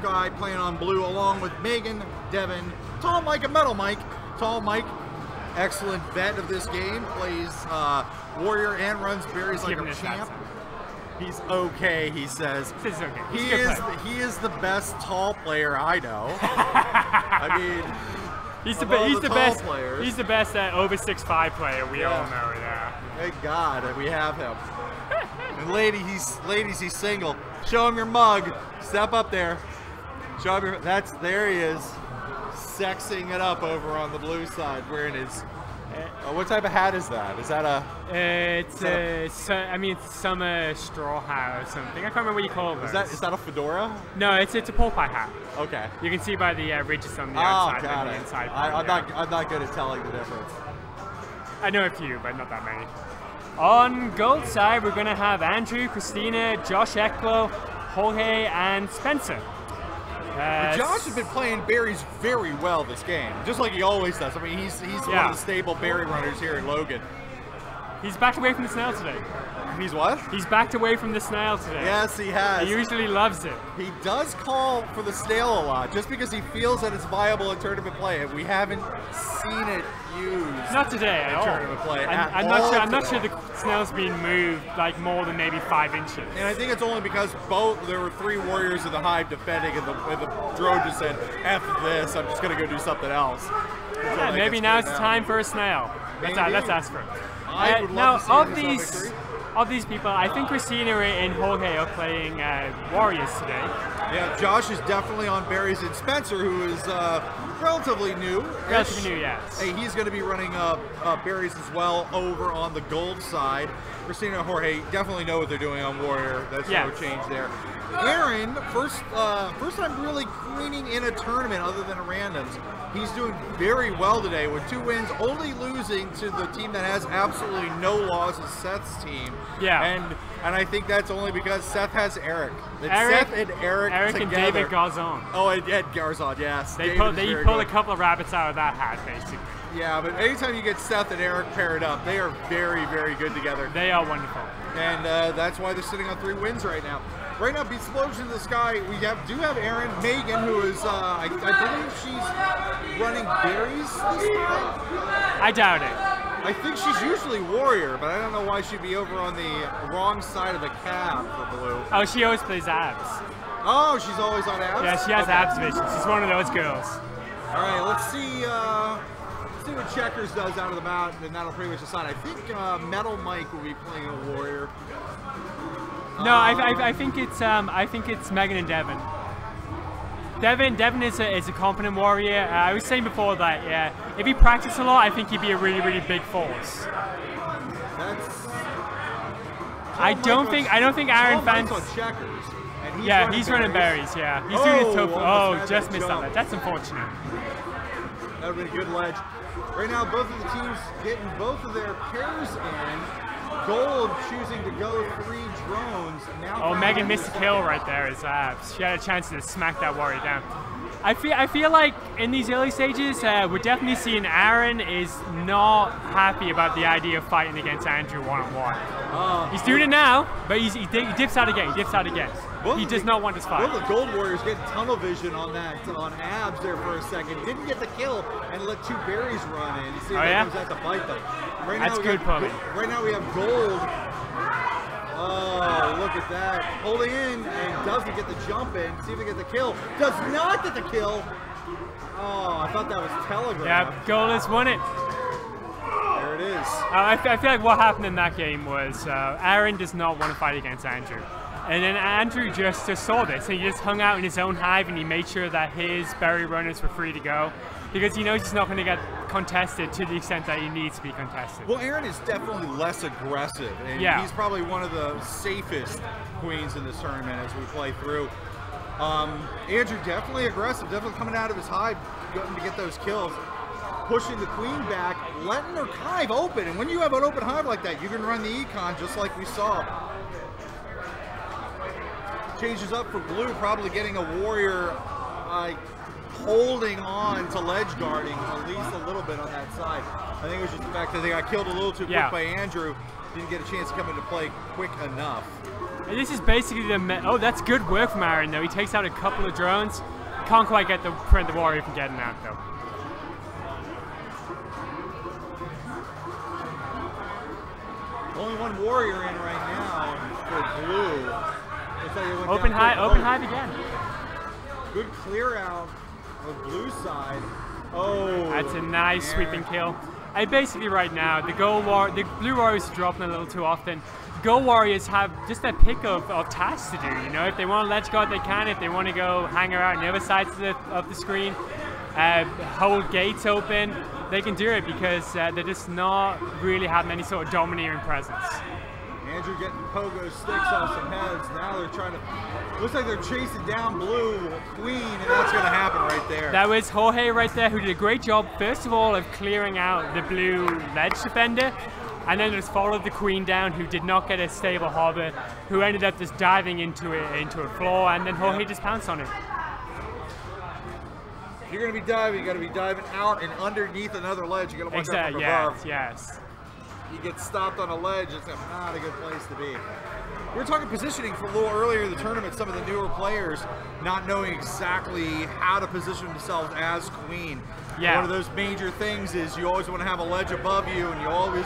guy playing on blue, along with Megan, Devin, Tall Mike, and Metal Mike. Tall Mike, excellent vet of this game, plays warrior and runs berries like a champ. He's okay, he says. He's okay. He is the best tall player I know. I mean, he's the best over 6'5" player we all know. Yeah. Thank God that we have him. And ladies, he's single. Show him your mug. Step up there. Show him your. There he is, sexing it up over on the blue side, wearing his. What type of hat is that? Is that a? It's summer straw hat or something. I can't remember what you call it. Is that a fedora? No, it's a pole pie hat. Okay. You can see by the ridges on the outside and the inside. I'm not good at telling the difference. I know a few, but not that many. On gold side, we're gonna have Andrew, Christina, Josh Ecklo, Jorge, and Spencer. Josh has been playing berries very well this game, just like he always does. I mean, he's one of the stable berry runners here in Logan. He's backed away from the snail today. He's what? He's backed away from the snail today. Yes, he has. He usually loves it. He does call for the snail a lot, just because he feels that it's viable in tournament play. We haven't seen it used. Not today at all. Tournament play. I'm not sure the snail's been moved like more than maybe 5 inches. And I think it's only because there were 3 warriors in the hive defending, and the drone just said, "F this! I'm just gonna go do something else." Yeah, maybe now it's time for a snail. Let's ask for it. I would love to see of these people, I think Christina and Jorge are playing warriors today. Yeah, Josh is definitely on berries, and Spencer, who is relatively new. Relatively new, yes. Hey, he's going to be running berries as well over on the gold side. Christina and Jorge definitely know what they're doing on warrior. That's no change there. Aaron, first time really greening in a tournament other than a randoms. He's doing very well today with 2 wins, only losing to the team that has absolutely no losses, Seth's team. Yeah. And I think that's only because Seth has Eric. Seth and Eric together. And David Garzon. Oh, and Garzon, yes. They pulled a couple of rabbits out of that hat, basically. Yeah, but anytime you get Seth and Eric paired up, they are very, very good together. They are wonderful. And that's why they're sitting on 3 wins right now. Right now, Explosion in the Sky, we do have Erin, Megan, who is, I believe she's running berries this time? I doubt it. I think she's usually warrior, but I don't know why she'd be over on the wrong side of the cab for blue. Oh, she always plays abs. Oh, she's always on abs? Yeah, she has abs vision. She's one of those girls. All right, let's see what Checkers does out of the mountain, and that'll pretty much decide. I think Metal Mike will be playing a warrior. No, I think it's Megan and Devin. Devin is a competent warrior. I was saying before that if he practiced a lot, I think he'd be a really, really big force. I don't think Aaron fans. On Checkers, and he's running berries. Yeah, he's doing his tofu. Oh, just missed on that. That's unfortunate. That would have been a good ledge. Right now, both of the teams getting both of their pairs in. Gold choosing to go 3 drones. Now Megan missed a kill right there as abs. She had a chance to smack that warrior down. I feel like in these early stages, we're definitely seeing Aaron is not happy about the idea of fighting against Andrew one-on-one. He's doing it now, but he dips out again. He does not want this fight. Well, the Gold Warriors getting tunnel vision on abs there for a second. Didn't get the kill and let 2 berries run in. You see comes out to bite them. That's good pulling. Right now we have Gold. Oh, look at that. Holding in and doesn't get the jump in. See if he gets the kill. Does not get the kill. Oh, I thought that was telegraphed. Yeah, Gold has won it. There it is. I feel like what happened in that game was Aaron does not want to fight against Andrew. And then Andrew just saw this, and he just hung out in his own hive, and he made sure that his berry runners were free to go, because he knows he's not going to get contested to the extent that he needs to be contested. Well, Aaron is definitely less aggressive, and he's probably one of the safest queens in this tournament as we play through. Andrew definitely aggressive, definitely coming out of his hive, getting to get those kills, pushing the queen back, letting her hive open, and when you have an open hive like that, you can run the econ just like we saw. Changes up for blue, probably getting a warrior holding on to ledge guarding at least a little bit on that side. I think it was just the fact that they got killed a little too quick by Andrew. Didn't get a chance to come into play quick enough. This is basically the... Oh, that's good work from Aaron, though. He takes out a couple of drones. Can't quite prevent the warrior from getting out, though. Only one warrior in right now for blue. Looks like it went Open hive again. Good clear out of blue side. Oh, that's a nice sweeping kill. Basically right now, the blue warriors are dropping a little too often. Gold warriors have just a pick of tasks to do. You know, if they want to ledge guard, they can. If they want to go hang around on the other sides of the screen, hold gates open, they can do it because they're just not really having any sort of domineering presence. Andrew getting pogo sticks off some heads. Now they're trying to... Looks like they're chasing down blue queen, and that's going to happen right there. That was Jorge right there, who did a great job, first of all, of clearing out the blue ledge defender, and then just followed the queen down, who did not get a stable hover, who ended up just diving into a floor, and then Jorge just pounced on it. If you're going to be diving, you got to be diving out and underneath another ledge. You got to watch out from above. Yes. You get stopped on a ledge, it's not a good place to be. We were talking positioning for a little earlier in the tournament, some of the newer players not knowing exactly how to position themselves as queen. Yeah. One of those major things is you always want to have a ledge above you, and you always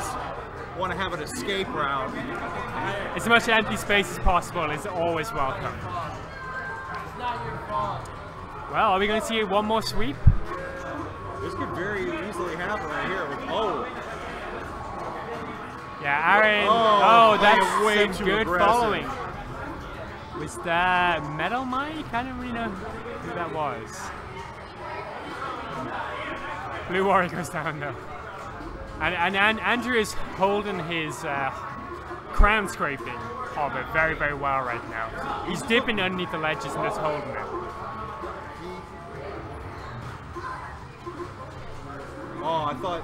want to have an escape route. As much empty space as possible is always welcome. Well, are we going to see one more sweep? This could very easily happen right here. Oh. Yeah, Aaron. Oh, that's way some good following. Was that Metal Mike? I don't really know who that was. Blue Warrior goes down though. And Andrew is holding his crown scraping hover very, very well right now. He's dipping underneath the ledges and just holding it. Oh, I thought...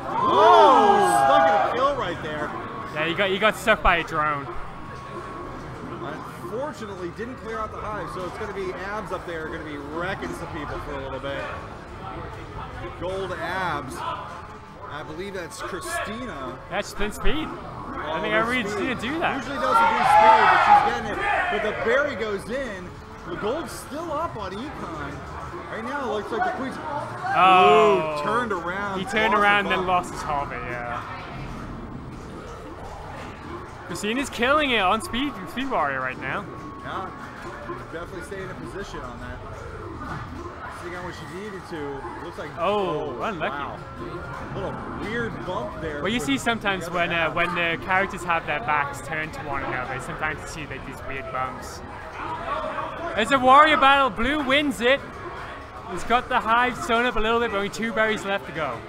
Oh, stuck in a kill right there. Yeah, you got stuck by a drone. Unfortunately, didn't clear out the hive, so it's going to be abs up there, going to be wrecking some people for a little bit. Gold abs. I believe that's Christina. That's spin speed. I think I read Christina do that. Usually doesn't do speed, but she's getting it. But the berry goes in. The gold's still up on Econ. Right now, it looks like the queen's... Oh, ooh, turned around. He turned around and then lost his hover, yeah. Christina's killing it on Speed Warrior right now. Yeah, definitely staying in position on that. Sitting on what she needed to. Looks like... Oh, unlucky. Wow. A little weird bump there. Well, you see sometimes when the characters have their backs turned to one another, sometimes you see like these weird bumps. There's a warrior battle. Blue wins it. He's got the hive sewn up a little bit, but only 2 berries left to go.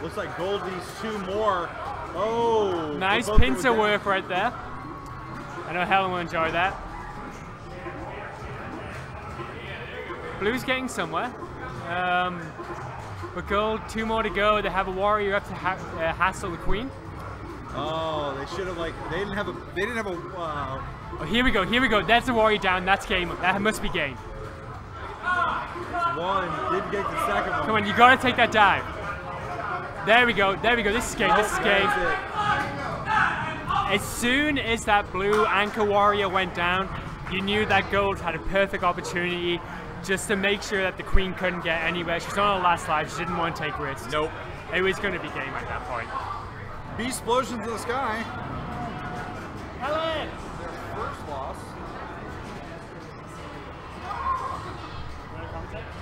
Looks like gold needs 2 more. Oh! Nice pincer work right there. I know Helen will enjoy that. Blue's getting somewhere. But gold, 2 more to go. They have a warrior up to hassle the queen. Oh, they should have they didn't have a. Oh, here we go. That's a warrior down. That's game. That must be game. One, didn't get the second one. Come on, you gotta take that dive. There we go. This is game. As soon as that blue anchor warrior went down, you knew that gold had a perfect opportunity just to make sure that the queen couldn't get anywhere. She's on her last life. She didn't want to take risks. Nope. It was going to be game at that point. Beast explosions in the sky. Helen! Their first loss.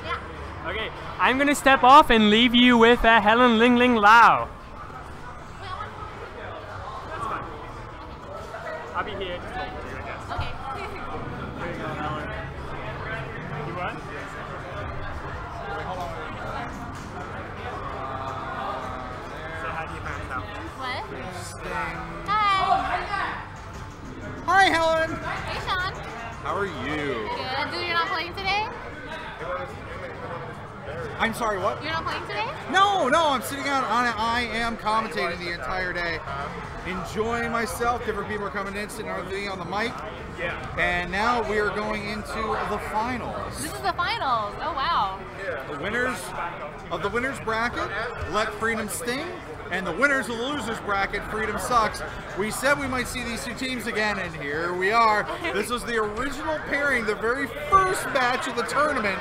Yeah. Okay, I'm going to step off and leave you with Helen Ling Ling Lao. That's fine. I'll be here just talking to you, I guess. Okay. There you go, Helen. You what? Wait, hold on. Say hi to your parents now. What? Hi. Hi, Helen. Hey, Sean. How are you? Good. Dude, you're not playing today? I'm sorry, what? You're not playing today? No, I'm sitting out on it. I am commentating the entire day. Enjoying myself. Different people are coming in, sitting on the mic. Yeah. And now we are going into the finals. This is the finals. Oh, wow. The winners of the winners bracket, Let Freedom Sting, and the winners of the losers bracket, Freedom Sucks. We said we might see these two teams again, and here we are. This was the original pairing, the very first match of the tournament,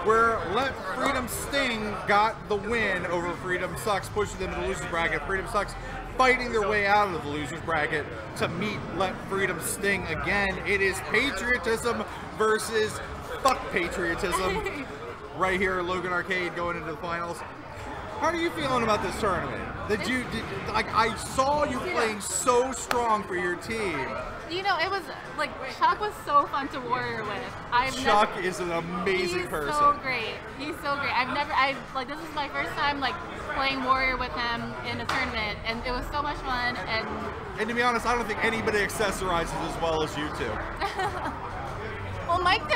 where Let Freedom Sting got the win over Freedom Sucks, pushing them to the losers bracket. Freedom Sucks fighting their way out of the losers bracket to meet Let Freedom Sting again. It is patriotism versus fuck patriotism right here at Logan Arcade going into the finals. How are you feeling about this tournament? Like, I saw you playing so strong for your team. You know, it was like Chuck was so fun to warrior with. Chuck is an amazing person. He's so great. He's so great. Like, this is my first time like playing warrior with him in a tournament, and it was so much fun. And to be honest, I don't think anybody accessorizes as well as you two. Well, Mike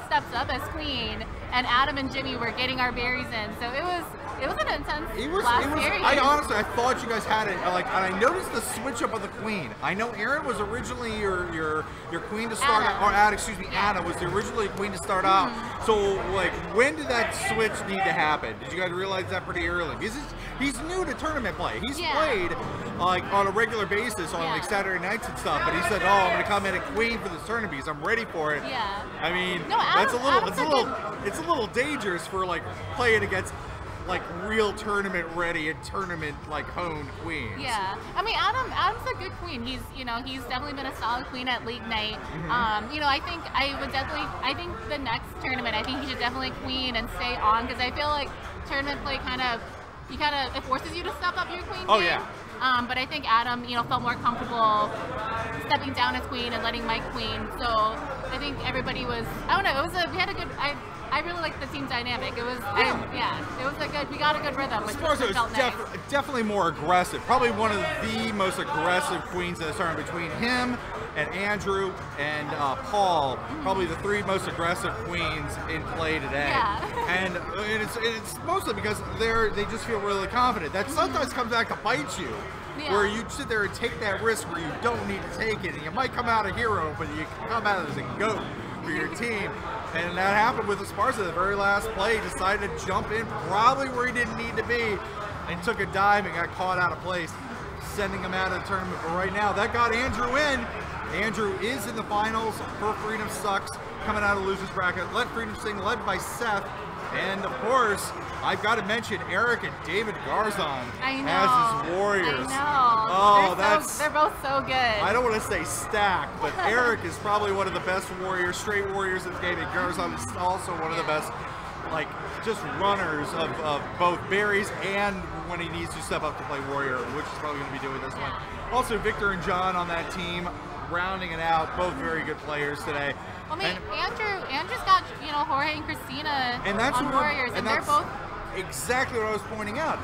steps up as queen, and Adam and Jimmy were getting our berries in, so it was an intense last series. I thought you guys had it, and I noticed the switch up of the queen. I know Aaron was originally your queen to start out, or Anna was originally queen to start out. So, like, when did that switch need to happen? Did you guys realize that pretty early? Because he's new to tournament play. He's played like on a regular basis on like Saturday nights and stuff, but he said, "Oh, I'm going to come in a queen for this tournament because I'm ready for it." Yeah. I mean, no, it's a little dangerous for like playing against like real tournament ready and tournament like honed queens. Yeah, I mean Adam's a good queen. He's definitely been a solid queen at League Night. You know, I think the next tournament, I think he should definitely queen and stay on, because I feel like tournament play it forces you to step up your queen game. Oh yeah. But I think Adam, felt more comfortable stepping down as queen and letting Mike queen. So I think everybody was, I don't know, I really liked the team dynamic. It was, we got a good rhythm. Sparzo was definitely more aggressive. Probably one of the most aggressive queens in the tournament, between him and Andrew and Paul. Probably the three most aggressive queens in play today. Yeah. And it's mostly because they just feel really confident. That sometimes comes back to bite you. Yeah. Where you sit there and take that risk where you don't need to take it, and you might come out a hero, but you come out as a goat for your team. And that happened with Esparza. The very last play, decided to jump in probably where he didn't need to be, and took a dive and got caught out of place, sending him out of the tournament. But right now, that got Andrew in. Andrew is in the finals for Freedom Sucks, coming out of the losers bracket. Let Freedom Sting, led by Seth. And of course, I've got to mention Eric and David Garzon as his warriors. I know. Oh, they're both so good. I don't want to say stacked, but Eric is probably one of the best warriors, straight warriors in the game, and Garzon is also one of the best, like, just runners of both berries and when he needs to step up to play warrior, which is probably going to be doing this one. Also, Victor and John on that team, rounding it out. Both very good players today. I mean, Andrew's got, Jorge and Christina on warriors, and they're both exactly what I was pointing out.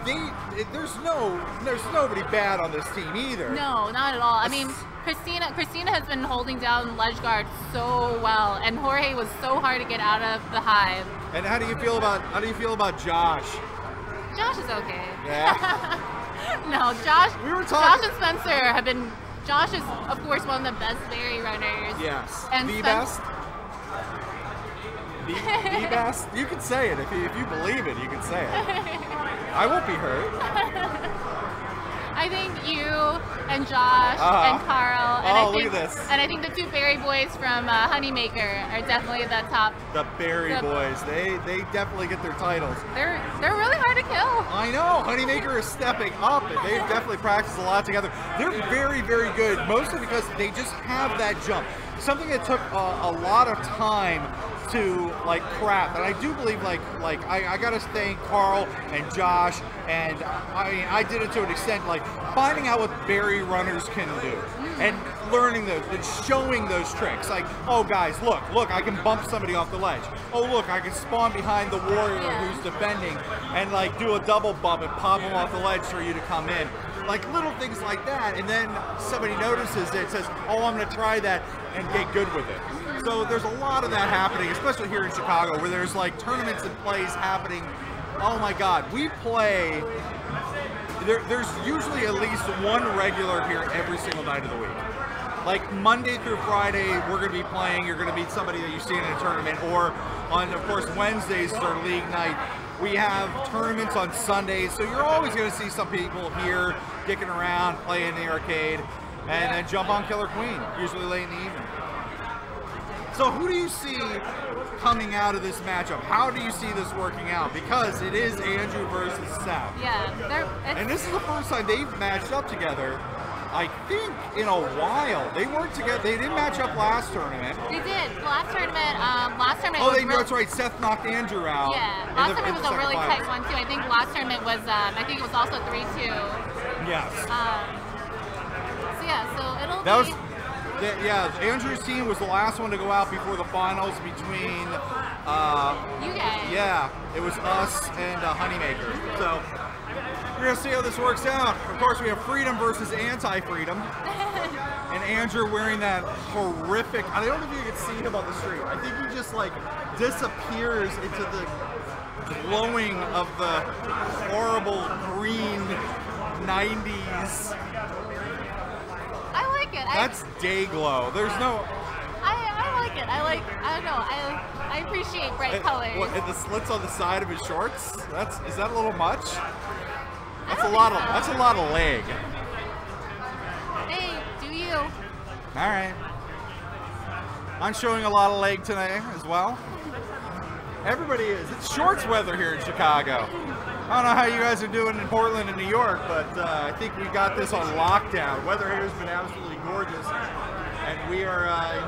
There's nobody bad on this team either. No, not at all. I mean, Christina has been holding down ledge guard so well, and Jorge was so hard to get out of the hive. And how do you feel about Josh? Josh is okay. Yeah. No, Josh. We were talking. Josh and Spencer have been. Josh is, of course, one of the best berry runners. Yes. And the best. The best. You can say it if you believe it. You can say it. I won't be hurt. I think you and Josh and Carl, and look at this. And I think the two berry boys from Honeymaker are definitely the top. The berry boys, they definitely get their titles. They're really hard to kill. I know. Honeymaker is stepping up, and they've definitely practiced a lot together. They're very, very good, mostly because they just have that jump. Something that took a lot of time to craft, and I do believe I gotta thank Carl and Josh, and I mean I did it to an extent, finding out what berry runners can do and learning those and showing those tricks, oh guys, look, I can bump somebody off the ledge. Oh look, I can spawn behind the warrior who's defending and do a double bump and pop him off the ledge for you to come in. Little things like that, and then somebody notices it, says, oh, I'm going to try that, and get good with it. So there's a lot of that happening, especially here in Chicago, where there's tournaments and plays happening. Oh my God, we play, there's usually at least one regular here every single night of the week. Monday through Friday, we're going to be playing, you're going to meet somebody that you've seen in a tournament, or on, of course, Wednesdays is our league night. We have tournaments on Sundays, so you're always going to see some people here dicking around, playing the arcade, and then jump on Killer Queen, usually late in the evening. So who do you see coming out of this matchup? How do you see this working out? Because it is Andrew versus Seth. Yeah. And this is the first time they've matched up together, I think, in a while. They weren't together. They didn't match up last tournament. They did. Last tournament oh, that's right. Seth knocked Andrew out. Yeah. Last tournament was a really tight one, too. I think last tournament was, I think it was also 3-2. Yes. So, yeah, so it'll be... Yeah, Andrew's team was the last one to go out before the finals between... you guys. Yeah, it was us and Honeymaker. So, we're going to see how this works out. Of course, we have Freedom versus Anti-Freedom. And Andrew wearing that horrific... I don't know if you can see him on the stream. I think he just, like, disappears into the glowing of the horrible green 90s... I like it. That's day glow. There's no... I like it. I don't know. I appreciate bright colors. What, and the slits on the side of his shorts? Is that a little much? That's a lot of leg. Hey, do you? All right. I'm showing a lot of leg today as well. Everybody is. It's shorts weather here in Chicago. I don't know how you guys are doing in Portland and New York, but I think we got this on lockdown. Weather here has been absolutely gorgeous, and we are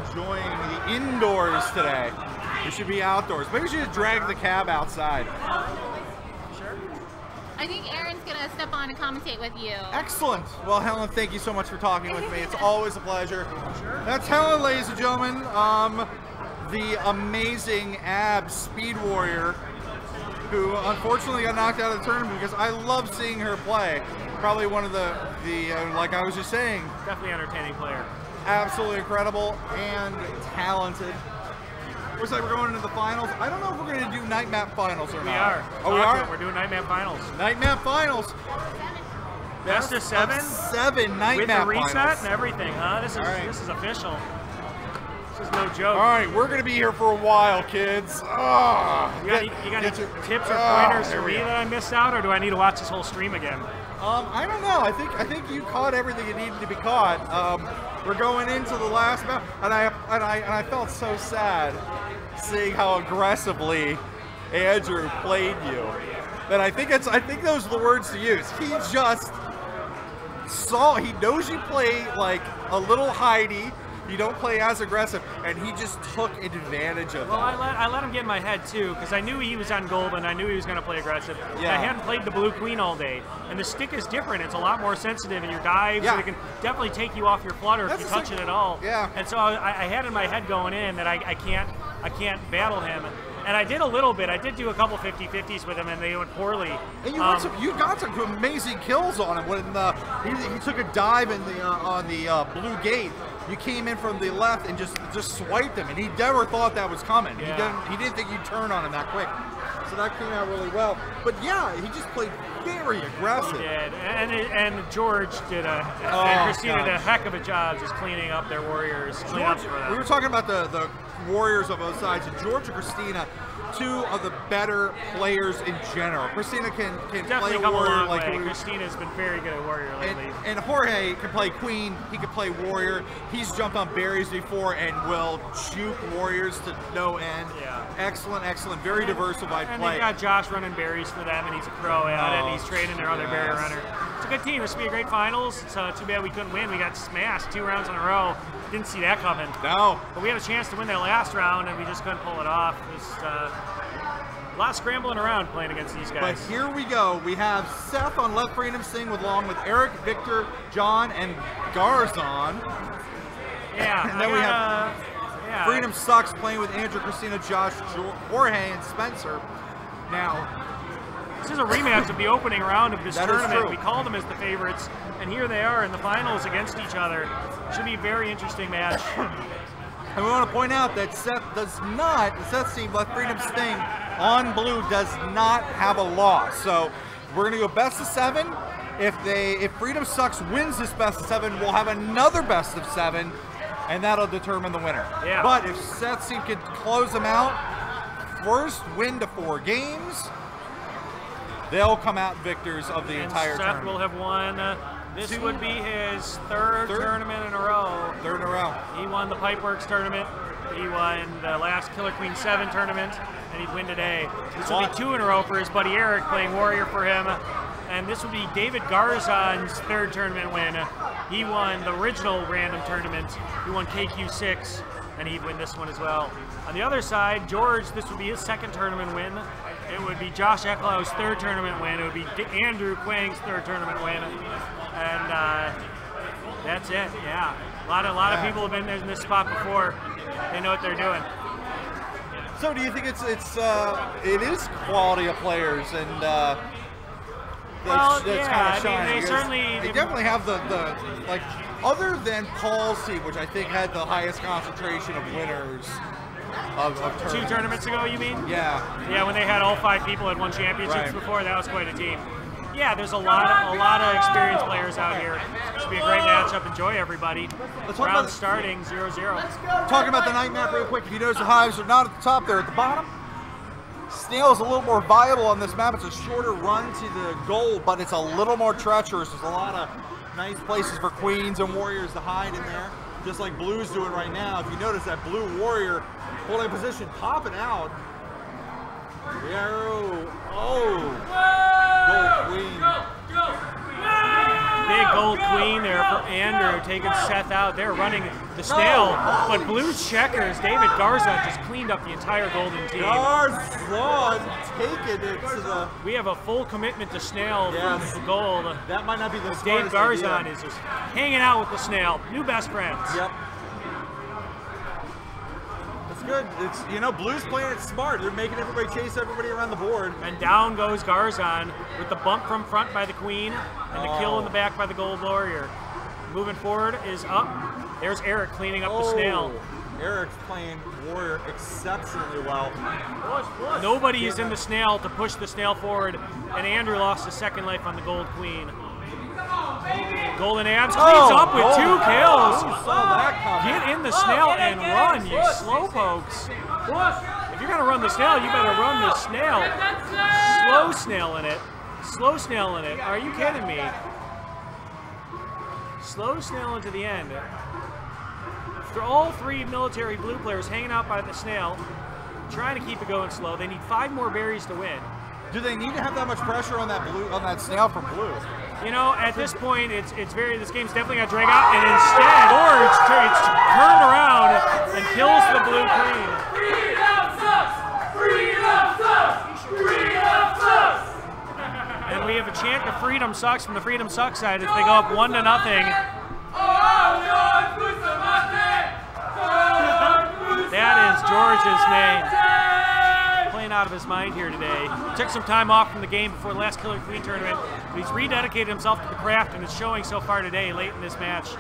enjoying the indoors today. We should be outdoors. Maybe we should just drag the cab outside. Sure. I think Aaron's going to step on and commentate with you. Excellent. Well, Helen, thank you so much for talking with me. It's always a pleasure. That's Helen, ladies and gentlemen, the amazing Abs Speed Warrior, who unfortunately got knocked out of the tournament because I love seeing her play. Probably one of the like I was just saying. Definitely entertaining player. Absolutely incredible and talented. Looks like we're going into the finals. I don't know if we're going to do night map finals or not. We are. Oh, we are? We're doing night map finals. Night map finals. Best of 7? 7 night map finals. With the reset and everything, huh? This is official. This is no joke. All right, we're going to be here for a while, kids. You got any tips or pointers for me that I missed out, or do I need to watch this whole stream again? I don't know. I think you caught everything you needed to be caught. We're going into the last map, and I felt so sad seeing how aggressively Andrew played you. That I think those are the words to use. He just he knows you play like a little hidey. You don't play as aggressive, and he just took advantage of Well, that. I let him get in my head, too, because I knew he was on gold, and I knew he was going to play aggressive. Yeah. I hadn't played the blue queen all day, and the stick is different. It's a lot more sensitive in your dives, so it can definitely take you off your flutter if you touch it at all. Yeah. And so I had in my head going in that I can't battle him. And I did a little bit. I did do a couple 50-50s with him, and they went poorly. And you got some amazing kills on him when he took a dive in on the blue gate. You came in from the left and just swiped him, and he never thought that was coming. Yeah. He didn't think you'd turn on him that quick. So that came out really well. But yeah, he just played very aggressive. He did, and George did and Christina did a heck of a job just cleaning up their warriors. We were talking about the warriors on both sides, and George and Christina, two of the better players in general. Christina can definitely play a warrior like Christina's been very good at warrior lately. And Jorge can play queen. He can play warrior. He's jumped on berries before and will juke warriors to no end. Yeah. Excellent. Very diversified and play. They've got Josh running berries for them, and he's a pro at it. And he's training their other berry runner. It's a good team. This will be a great finals. It's too bad we couldn't win. We got smashed 2 rounds in a row. Didn't see that coming. No. But we had a chance to win that last round, and we just couldn't pull it off. It was a lot of scrambling around playing against these guys. But here we go. We have Seth on Let Freedom Sing along with Eric, Victor, John, and Garzon. Yeah. And then we have Freedom Sucks playing with Andrew, Christina, Josh, Jorge, and Spencer. Now, this is a rematch of the opening round of this tournament. We called them as the favorites, and here they are in the finals against each other. Should be a very interesting match. And we want to point out that Seth's team, Let Freedom Sting, on blue, does not have a loss. So we're going to go best of 7. If Freedom Sucks wins this best of 7, we'll have another best of 7, and that'll determine the winner. Yeah. But if Seth's team can close them out, first win to 4 games, they'll come out victors of the entire Seth tournament. will have won. This would be his third tournament in a row. Third in a row. He won the Pipeworks tournament. He won the last Killer Queen 7 tournament, and he'd win today. This will be 2 in a row for his buddy Eric, playing Warrior for him. And this would be David Garzon's third tournament win. He won the original random tournament. He won KQ6, and he'd win this one as well. On the other side, George, this would be his second tournament win. It would be Josh Eklau's third tournament win. It would be Andrew Kwang's third tournament win. And that's it, yeah. A lot of people have been in this spot before. They know what they're doing. So do you think it is quality of players and that's kind of shining? They definitely have the like, other than Paul's team, which I think had the highest concentration of winners of tournaments. 2 tournaments ago, you mean? Yeah. Yeah, when they had all 5 people had won championships before, that was quite a team. Yeah, there's a lot of experienced players out here. It should be a great matchup. Enjoy, everybody. Round starting 0-0. Talking about the night map real quick. If you notice, the hives are not at the top; they're at the bottom. Snail is a little more viable on this map. It's a shorter run to the goal, but it's a little more treacherous. There's a lot of nice places for queens and warriors to hide in there, just like Blue's doing right now. If you notice that Blue warrior holding position, popping out. Gold queen. Big gold queen there for Andrew, taking Seth out. They're running the snail, but Blue's checkers, David Garzon just cleaned up the entire golden team. Garzon taking it to the... We have a full commitment to snail for gold. That might not be the Dave Garzon idea. Is just hanging out with the snail. New best friends. Yep. Good. It's, you know, Blue's playing it smart. They're making everybody chase everybody around the board. And down goes Garzon with the bump from front by the queen and the kill in the back by the gold warrior. Moving forward is up. There's Eric cleaning up the snail. Eric's playing warrior exceptionally well. Nobody is in the snail to push the snail forward, and Andrew lost his second life on the gold queen. Golden Abs cleans up with 2 kills. Get in the snail and run, you slowpokes. If you're gonna run the snail, you better run the snail. Slow snailing it. Slow snailing it. Are you kidding me? Slow snailing to the end. For all 3 military blue players hanging out by the snail, trying to keep it going slow. They need 5 more berries to win. Do they need to have that much pressure on that snail from Blue? You know, at this point, this game's definitely gonna drag out, and instead, Orange turned around and kills the blue queen. Freedom sucks! Freedom sucks! Freedom sucks! And we have a chant of Freedom Sucks from the Freedom Sucks side as they go up 1-0. That is George's name. Playing out of his mind here today. He took some time off from the game before the last Killer Queen tournament, but he's rededicated himself to the craft, and it's showing so far today, late in this match.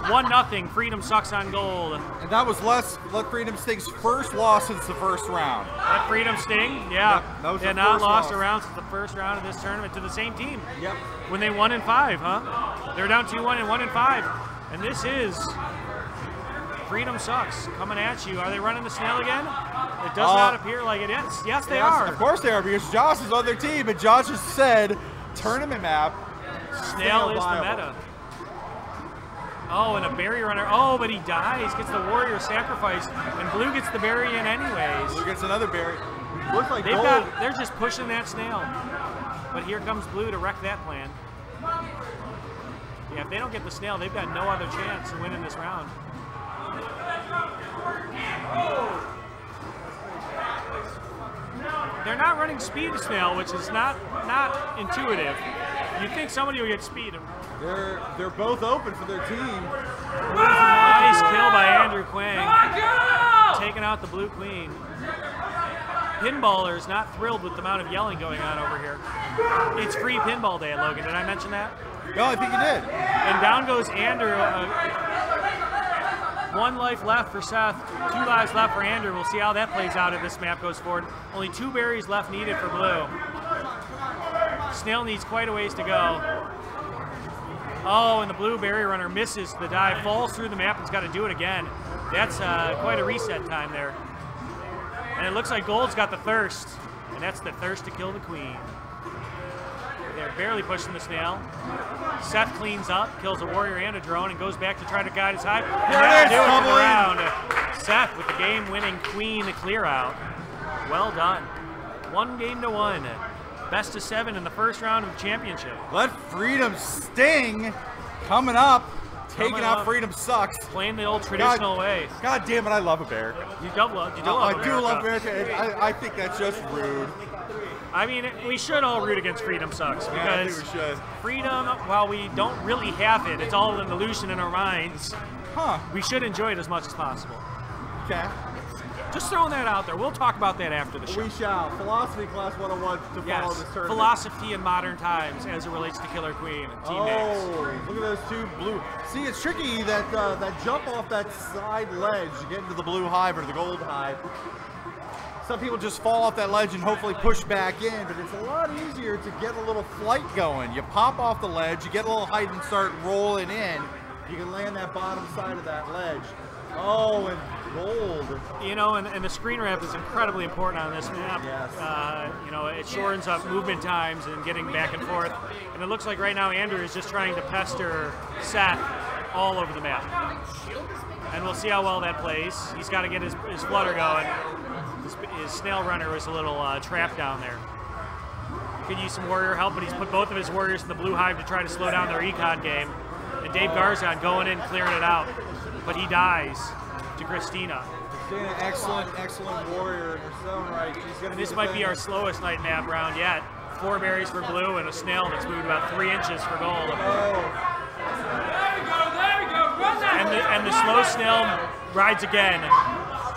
1-0, Freedom Sucks on gold. And that was Let Freedom Sting's first loss since the first round. That Freedom Sting, yeah. Yep, that was they had not lost a round since the first round of this tournament to the same team. Yep. When they won in 5, huh? They were down 2-1 and 1 in 5. And this is Freedom Sucks coming at you. Are they running the snail again? It does not appear like it is. Yes, they are. Of course they are, because Josh is on their team, and Josh has said tournament map. Snail is the meta. Oh, and a berry runner. Oh, but he dies, gets the warrior sacrifice, and Blue gets the berry in anyways. Blue gets another berry. Looks like they're just pushing that snail. But here comes Blue to wreck that plan. Yeah, if they don't get the snail, they've got no other chance of winning this round. They're not running speed snail, which is not intuitive. You'd think somebody would get speed. They're both open for their team. Nice kill by Andrew Kwang. Taking out the blue queen. Pinballers not thrilled with the amount of yelling going on over here. It's free pinball day at Logan. Did I mention that? No, I think you did. And down goes Andrew. 1 life left for Seth, 2 lives left for Andrew. We'll see how that plays out as this map goes forward. Only 2 berries left needed for Blue. Snail needs quite a ways to go. Oh, and the blue berry runner misses the dive, falls through the map, and's got to do it again. That's quite a reset time there. And it looks like Gold's got the thirst, and that's the thirst to kill the queen. They're barely pushing the snail. Seth cleans up, kills a warrior and a drone, and goes back to try to guide his hive. There it is, around. Seth with the game-winning queen clear out. Well done. 1-1. Best of 7 in the first round of the championship. Let Freedom sting. Coming up. Taking out Freedom Sucks. Playing the old traditional way. God damn it, I love America. You do love America. I do love America. I think that's just rude. I mean, we should all root against Freedom Sucks, because I think we should. Freedom, while we don't really have it, it's all an illusion in our minds. We should enjoy it as much as possible. Okay. Just throwing that out there. We'll talk about that after the show. We shall. Philosophy class 101 to follow this tournament. Philosophy in modern times as it relates to Killer Queen and teammates. Oh, look at those two blue. See, it's tricky that that jump off that side ledge, you get into the blue hive or the gold hive. Some people just fall off that ledge and hopefully push back in, but it's a lot easier to get a little flight going. You pop off the ledge, you get a little height and start rolling in. You can land that bottom side of that ledge. Oh, and gold. You know, and the screen wrap is incredibly important on this map. Yes. You know, it shortens up movement times and getting back and forth. And it looks like right now Andrew is just trying to pester Seth all over the map. And we'll see how well that plays. He's got to get his flutter going. His snail runner was a little trapped down there. Could use some warrior help, but he's put both of his warriors in the blue hive to try to slow down their econ game. And Dave Garzon going in, clearing it out. But he dies to Christina. Christina, excellent warrior in her own right. This might be our slowest night map round yet. 4 berries for blue and a snail that's moved about 3 inches for gold. Oh. And the slow snail rides again.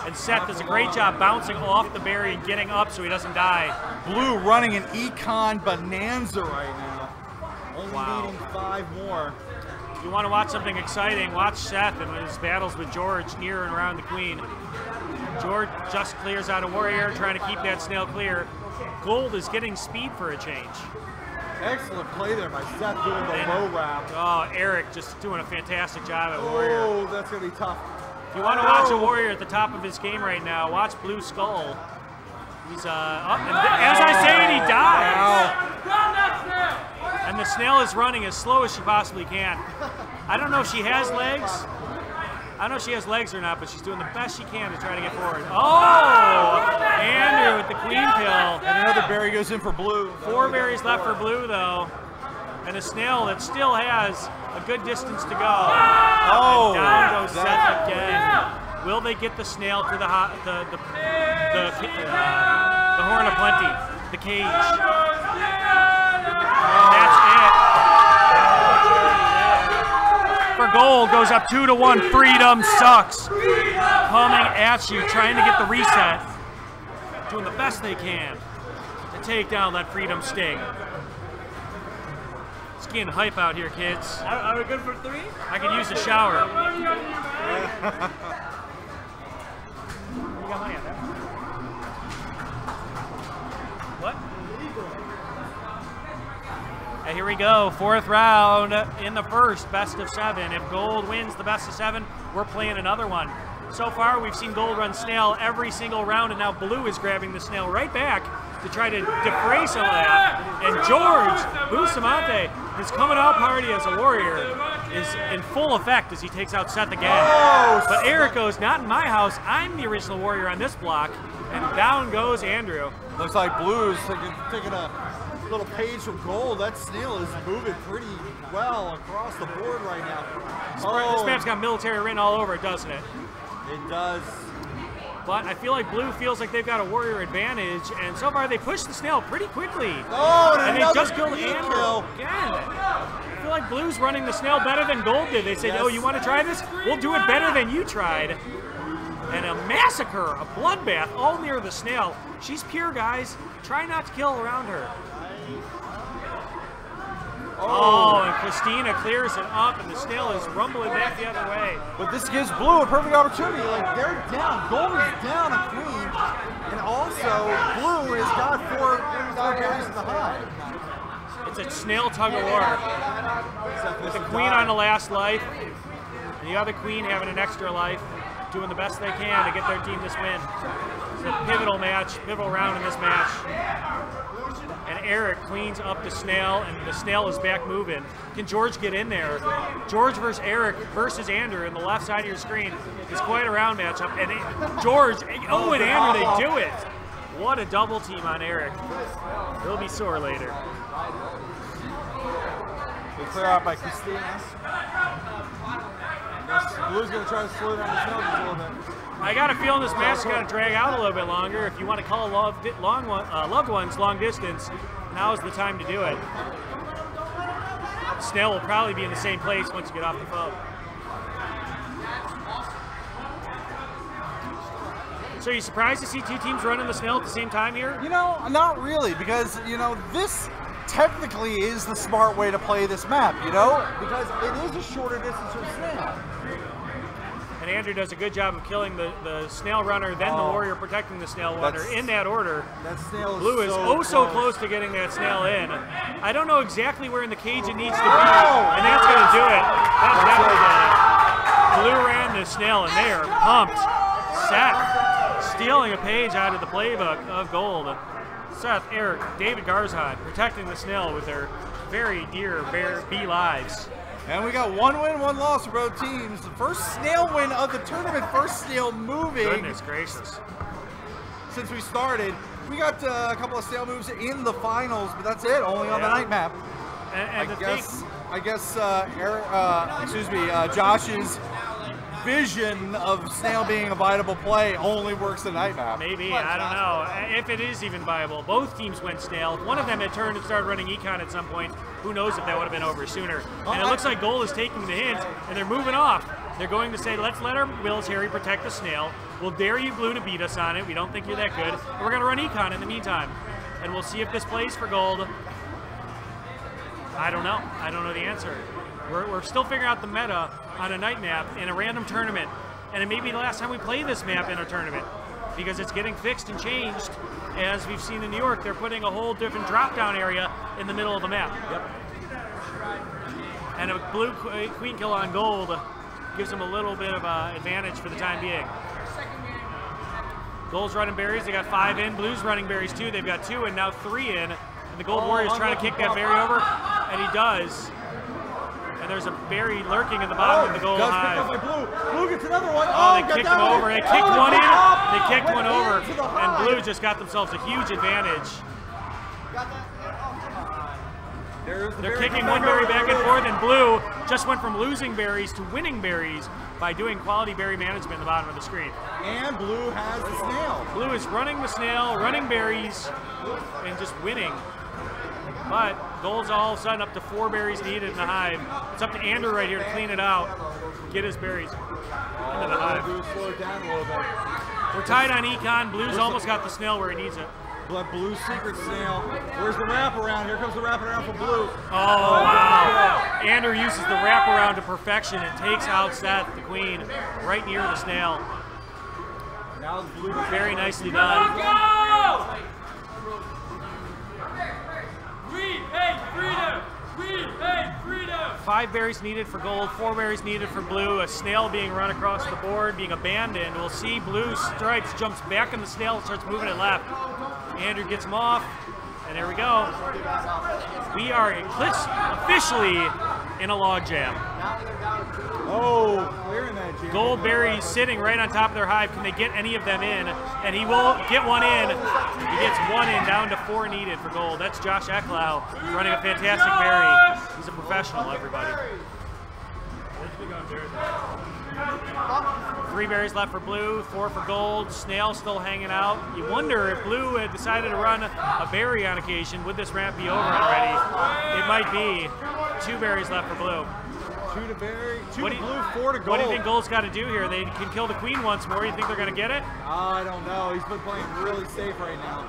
And Seth does a great job bouncing off the berry and getting up so he doesn't die. Blue running an econ bonanza right now. Only needing 5 more. If you want to watch something exciting, watch Seth and his battles with George near and around the queen. George just clears out a warrior, trying to keep that snail clear. Gold is getting speed for a change. Excellent play there by Seth doing the low wrap. Oh, Eric just doing a fantastic job at warrior. Oh, that's going to be tough. If you want to watch a warrior at the top of his game right now, watch Blue Skull. He's up, and as I say it, he dies. And the snail is running as slow as she possibly can. I don't know if she has legs. I don't know if she has legs or not, but she's doing the best she can to try to get forward. Oh! Andrew with the queen kill. And another berry goes in for blue. 4 berries left for blue, though. And a snail that still has a good distance to go. Oh! And down goes Seth again. Will they get the snail to the Horn of Plenty, the cage? And that's it. For gold, goes up 2-1. Freedom Sucks. Coming at you, trying to get the reset. Doing the best they can to take down that Freedom Sting. It's getting hype out here, kids. Are we good for 3? I could use a shower. You got money on that? What? And here we go, 4th round in the first, best of 7. If gold wins the best of 7, we're playing another one. So far, we've seen gold run snail every single round, and now blue is grabbing the snail right back to try to defray some of that. And George Bustamante, his coming out party as a warrior, is in full effect as he takes out Seth again. Oh, but Eric goes, not in my house, I'm the original warrior on this block. And down goes Andrew. Looks like blue's taking a little page from gold. That snail is moving pretty well across the board right now. This map's got military written all over it, doesn't it? It does. But I feel like blue feels like they've got a warrior advantage, and so far they pushed the snail pretty quickly. Oh, and they just killed Andrew again. I feel like blue's running the snail better than gold did. They said, yes. Oh, you want to try this? We'll do it better than you tried. And a massacre, a bloodbath, all near the snail. She's pure, guys. Try not to kill around her. Oh, and Christina clears it up, and the snail is rumbling back the other way. But this gives blue a perfect opportunity. Like, they're down. Gold is down a queen, and also blue has got 4 berries in the hive. It's a snail tug of war. With the queen on the last life, and the other queen having an extra life. doing the best they can to get their team this win. It's a pivotal match, pivotal round in this match. And Eric cleans up the Snail, and the Snail is back moving. Can George get in there? George versus Eric versus Andrew in the left side of your screen is quite a round matchup. And George, oh, and Andrew, they do it. What a double team on Eric. He'll be sore later. They clear out by Christina. Blue's going to try to slow down the Snail just a little bit. I got a feeling this match is going to drag out a little bit longer. If you want to call loved ones long distance, now is the time to do it. Snail will probably be in the same place once you get off the phone. So are you surprised to see two teams running the Snail at the same time here? You know, not really, because, you know, this technically is the smart way to play this map, you know? Because it is a shorter distance from Snail. And Andrew does a good job of killing the Snail runner, then the Warrior protecting the Snail runner in that order. That Snail is Blue is so close to getting that Snail in. I don't know exactly where in the cage it needs to be, and that's going to do it. That's definitely done it. Blue ran the Snail, and they are pumped. Seth stealing a page out of the playbook of Gold. Seth, Eric, David Garzon protecting the Snail with their very dear B lives. And we got 1 win, 1 loss for both teams. The first Snail win of the tournament, first Snail moving. Goodness gracious. Since we started. We got a couple of Snail moves in the finals, but that's it, only on the night map. And I guess Josh's vision of Snail being a viable play only works the night map. Maybe, I don't know. If it is even viable. Both teams went Snail. If one of them had turned and started running Econ at some point, who knows if that would have been over sooner. And it looks like Gold is taking the hint, and they're moving off. They're going to say, let's let our military protect the Snail. We'll dare you, Blue, to beat us on it. We don't think you're that good. And we're going to run Econ in the meantime. And we'll see if this plays for Gold. I don't know. I don't know the answer. We're still figuring out the meta on a night map in a random tournament. And it may be the last time we play this map in a tournament because it's getting fixed and changed. As we've seen in New York, they're putting a whole different drop-down area in the middle of the map. Yep. And a blue queen kill on Gold gives them a little bit of advantage for the time being. Gold's running berries. They got 5 in. Blue's running berries too. They've got 2 and now 3 in. And the Gold Warrior's trying to kick that berry over, and he does. And there's a berry lurking in the bottom of the Gold hive. Blue gets another one. Oh, they kicked him over. They kicked one in. They kicked one over, and Blue just got themselves a huge advantage. They're kicking one berry back and forth, and Blue just went from losing berries to winning berries by doing quality berry management in the bottom of the screen. And Blue has the Snail. Blue is running the Snail, running berries, and just winning. But Gold's all of a sudden up to 4 berries needed in the hive. It's up to Andrew right here to clean it out, get his berries into the hive. We're tied on Econ. Blue's almost got the Snail where he needs it. Blue's secret Snail. Where's the wraparound? Here comes the wraparound for Blue. Oh, wow. Andrew uses the wraparound to perfection and takes out Seth, the queen, right near the Snail. Now Blue. Very nicely done. Go! We hate freedom! We hate freedom! 5 berries needed for Gold, 4 berries needed for Blue. A Snail being run across the board, being abandoned. We'll see Blue stripes, jumps back in the Snail, starts moving it left. Andrew gets him off, and there we go. We are officially in a logjam. Oh, clearing that jam. Gold berries sitting right on top of their hive. Can they get any of them in? And he will get one in. He gets 1 in, down to 4 needed for Gold. That's Josh Ecklau running a fantastic berry. He's a professional, everybody. 3 berries left for Blue, 4 for Gold. Snail still hanging out. You wonder if Blue had decided to run a berry on occasion, would this ramp be over already? It might be. 2 berries left for Blue. 2 to berry, 2 to Blue, 4 to Gold. What do you think Gold's got to do here? They can kill the queen once more. You think they're going to get it? I don't know. He's been playing really safe right now.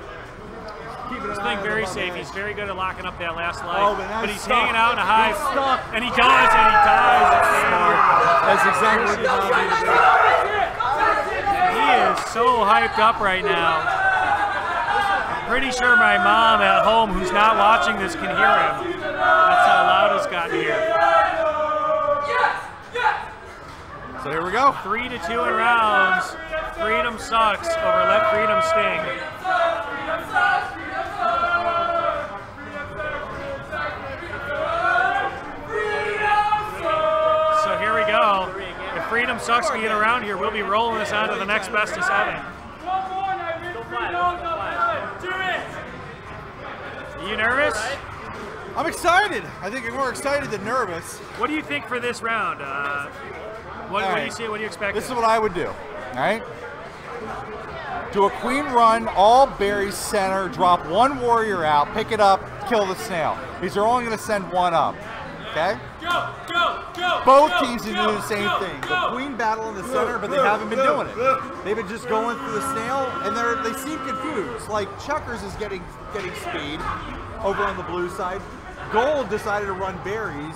He's playing very safe. He's very good at locking up that last life. Oh, but he's hanging out in a hive. And he does, and he dies. That's exactly what he needs to do. He is so hyped up right now. Pretty sure my mom at home who's not watching this can hear him. That's how loud it's gotten here. So So here we go. 3-2 in rounds. Freedom sucks over Let Freedom Sting. So here we go. If Freedom sucks being around here, we'll be rolling this on to the next best of 7. Are you nervous? I'm excited. I think I'm more excited than nervous. What do you think for this round? What do you see? What do you expect? This is what I would do. All right. Do a queen run, all berries center, drop one warrior out, pick it up, kill the snail. Because they're only going to send one up. Okay? Go, go, go. Both go, teams can go, do the same go, thing. Go. The queen battle in the center, but they haven't been doing it. They've been just going through the snail, and they seem confused. Like checkers is getting speed over on the blue side. Gold decided to run berries.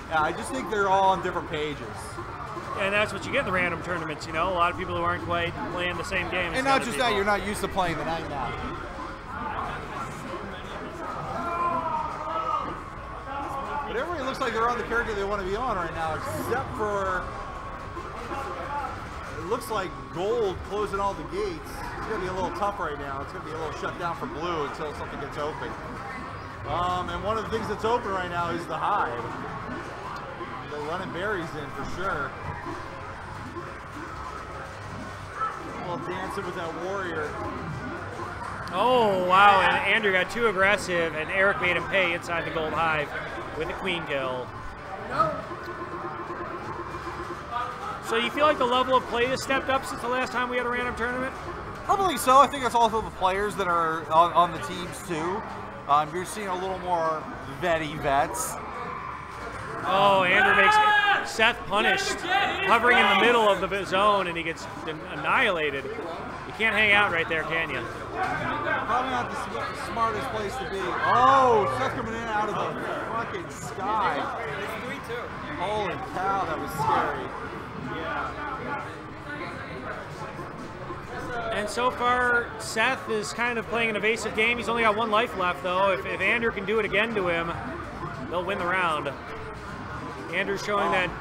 Yeah, I just think they're all on different pages. And that's what you get in the random tournaments, you know? A lot of people who aren't quite playing the same game. And not just that, you're not used to playing the night now. But everybody looks like they're on the character they want to be on right now, except for, it looks like Gold closing all the gates. It's going to be a little tough right now. It's going to be a little shut down for Blue until something gets open. And one of the things that's open right now is the hive. They're running berries in for sure. A little dancing with that warrior. Oh, wow, and Andrew got too aggressive, and Eric made him pay inside the gold hive with a queen kill. So you feel like the level of play has stepped up since the last time we had a random tournament? Probably so. I think it's also the players that are on the teams too. You're seeing a little more vets. Oh, Andrew makes Seth punished, hovering in the middle of the zone, and he gets annihilated. You can't hang out right there, can you? Probably not the smartest place to be. Oh, Seth coming in out of the fucking sky. It's 3-2. Holy cow, that was scary. And so far, Seth is kind of playing an evasive game. He's only got 1 life left, though. If Andrew can do it again to him, they'll win the round. Andrew's showing that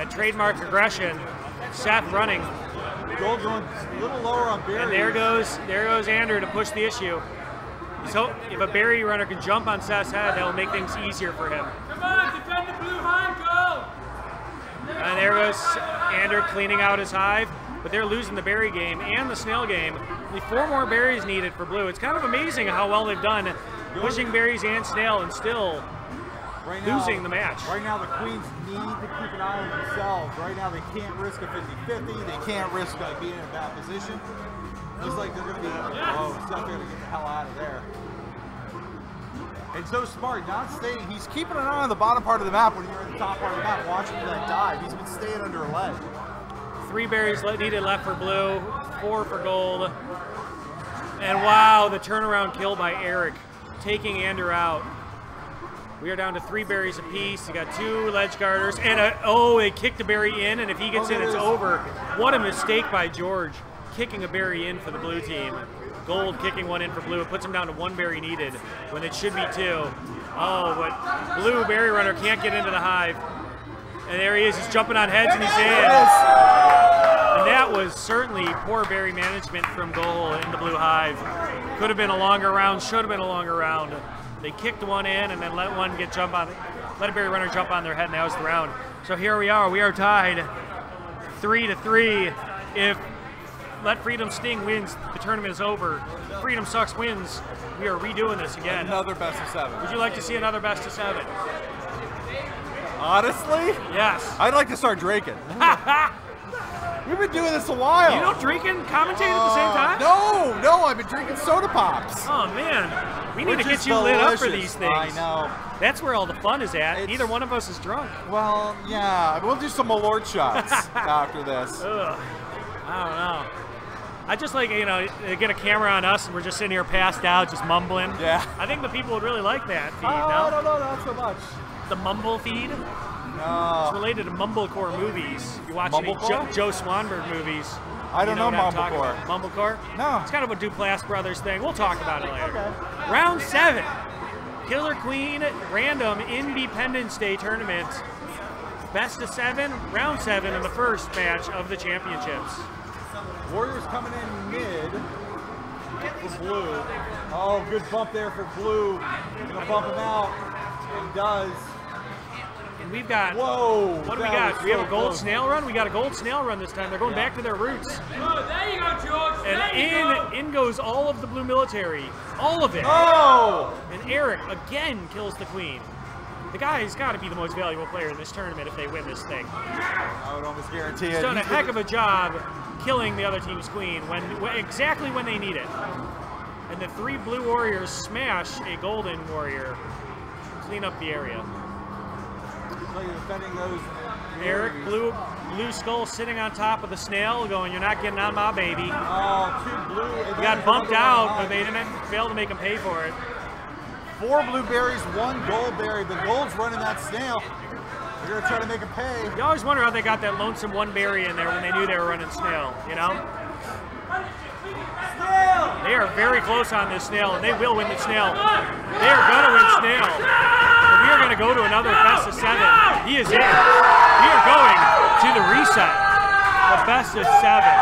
trademark aggression. Seth running. Gold going a little lower on berries. And there goes Andrew to push the issue. So if a berry runner can jump on Seth's head, that will make things easier for him. Come on, defend the blue hive, go! And there goes Andrew cleaning out his hive. But they're losing the berry game and the snail game. Only 4 more berries needed for blue. It's kind of amazing how well they've done pushing berries and snail and still losing the match. Right now the queens need to keep an eye on themselves. Right now they can't risk a 50-50. They can't risk being in a bad position. Looks like they're going to be, oh, Seth, they're going to get the hell out of there. And so smart, not staying. He's keeping an eye on the bottom part of the map when you're in the top part of the map, watching that dive. He's been staying under a ledge. 3 berries needed left for blue, 4 for gold. And wow, the turnaround kill by Eric, taking Andrew out. We are down to 3 berries apiece. You got 2 ledge guarders, and they kicked a berry in, and if he gets in, it's over. What a mistake by George, kicking a berry in for the blue team. Gold kicking 1 in for blue. It puts him down to 1 berry needed when it should be 2. Oh, but blue berry runner can't get into the hive. And there he is, he's jumping on heads and he's in. And that was certainly poor berry management from Goal in the blue hive. Could have been a longer round, should have been a longer round. They kicked 1 in and then let a berry runner jump on their head, and that was the round. So here we are tied 3-3. If Let Freedom Sting wins, the tournament is over. Freedom Sucks wins, we are redoing this again. Another best of 7. Would you like to see another best of 7? Honestly? Yes. I'd like to start drinking. We've been doing this a while. You don't drink and commentate at the same time? No, I've been drinking soda pops. Oh man, we need to get you lit up for these things. I know. That's where all the fun is at. Neither one of us is drunk. Well, yeah, we'll do some Malort shots after this. Ugh. I don't know. I just like, they get a camera on us and we're just sitting here passed out, just mumbling. Yeah. I think the people would really like that feed, I don't know, not so much. The mumble feed? No. It's related to mumblecore movies. You watch any Joe Swanberg movies. I don't know mumblecore. Mumblecore? No. It's kind of a Duplass Brothers thing. We'll talk about it later. Okay. Round 7. Killer Queen Random InBEEpendence Day Tournament. Best of 7, round 7 in the first match of the championships. Warriors coming in mid for blue. Oh, good bump there for blue. Gonna bump him out. It does. And we've got, whoa! What do we got? We have a gold snail run? We got a gold snail run this time. They're going back to their roots. Oh, there you go, George. And in goes all of the blue military. All of it. Oh! And Eric again kills the queen. The guy's got to be the most valuable player in this tournament if they win this thing. I would almost guarantee it. He's done a heck of a job killing the other team's queen exactly when they need it. And the 3 blue warriors smash a golden warrior, clean up the area. So you're defending those. Eric, blue skull sitting on top of the snail, going, "You're not getting on my baby." Oh, 2 blue. He got bumped out, but they didn't fail to make him pay for it. 4 blueberries, 1 gold berry. The gold's running that snail. They're gonna try to make him pay. You always wonder how they got that lonesome 1 berry in there when they knew they were running snail, you know? They are very close on this snail, and they will win the snail. They are gonna win snail. And we are gonna go to another best of 7. He is in. We are going to the reset. The best of 7.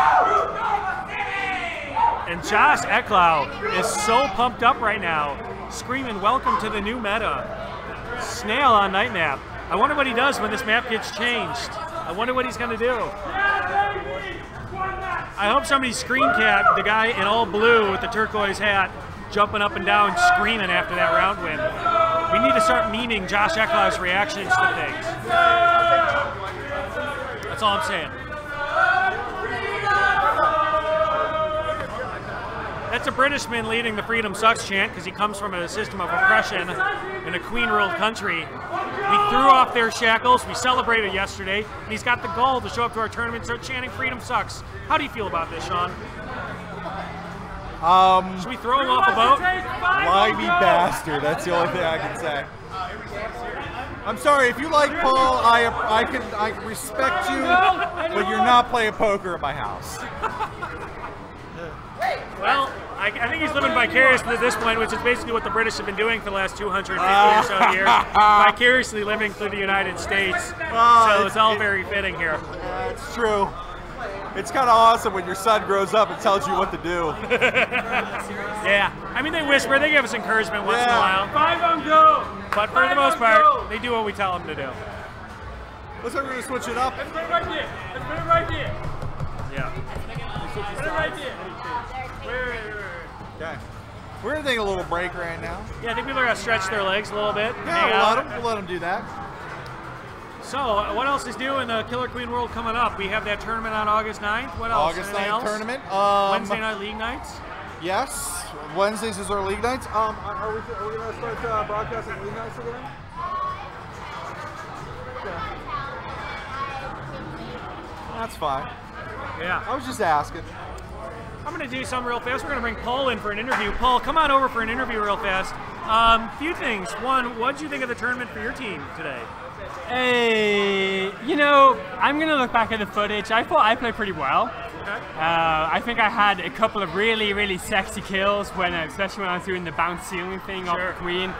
And Josh Eklau is so pumped up right now, screaming, "Welcome to the new meta." Snail on Night Nap. I wonder what he does when this map gets changed. I wonder what he's going to do. I hope somebody screen capped the guy in all blue with the turquoise hat jumping up and down screaming after that round win. We need to start memeing Josh Eklau's reactions to things. That's all I'm saying. That's a Britishman leading the Freedom Sucks chant because he comes from a system of oppression in a queen-ruled country. We threw off their shackles, we celebrated yesterday, and he's got the gall to show up to our tournament and start chanting Freedom Sucks. How do you feel about this, Sean? Should we throw him off a boat? Limey bastard, that's the only thing I can say. I'm sorry, if you like Paul, I respect you, but you're not playing poker at my house. Well, I think he's living vicariously at this point, which is basically what the British have been doing for the last 250 or so years. Vicariously living through the United States. So it's all very fitting here. It's true. It's kind of awesome when your son grows up and tells you what to do. Yeah. I mean, they whisper, they give us encouragement once in a while. 5 on go. But for the most part, they do what we tell them to do. Looks like we're going to switch it up. Let's put it right here. Let's put it right here. Yeah. Put it right here. Wait. Okay. We're going to take a little break right now. Yeah, I think people are going to stretch their legs a little bit. Yeah, we'll let them do that. So, what else is new in the Killer Queen World coming up? We have that tournament on August 9th. What else? August 9th tournament. Wednesday night league nights? Yes. Wednesdays is our league nights. Are we going to start broadcasting league nights again? Okay. That's fine. Yeah. I was just asking. I'm going to do something real fast. We're going to bring Paul in for an interview. Paul, come on over for an interview real fast. Few things. One, what did you think of the tournament for your team today? Hey, you know, I'm going to look back at the footage. I thought I played pretty well. Okay. I think I had a couple of really, really sexy kills, especially when I was doing the bounce ceiling thing off the queen.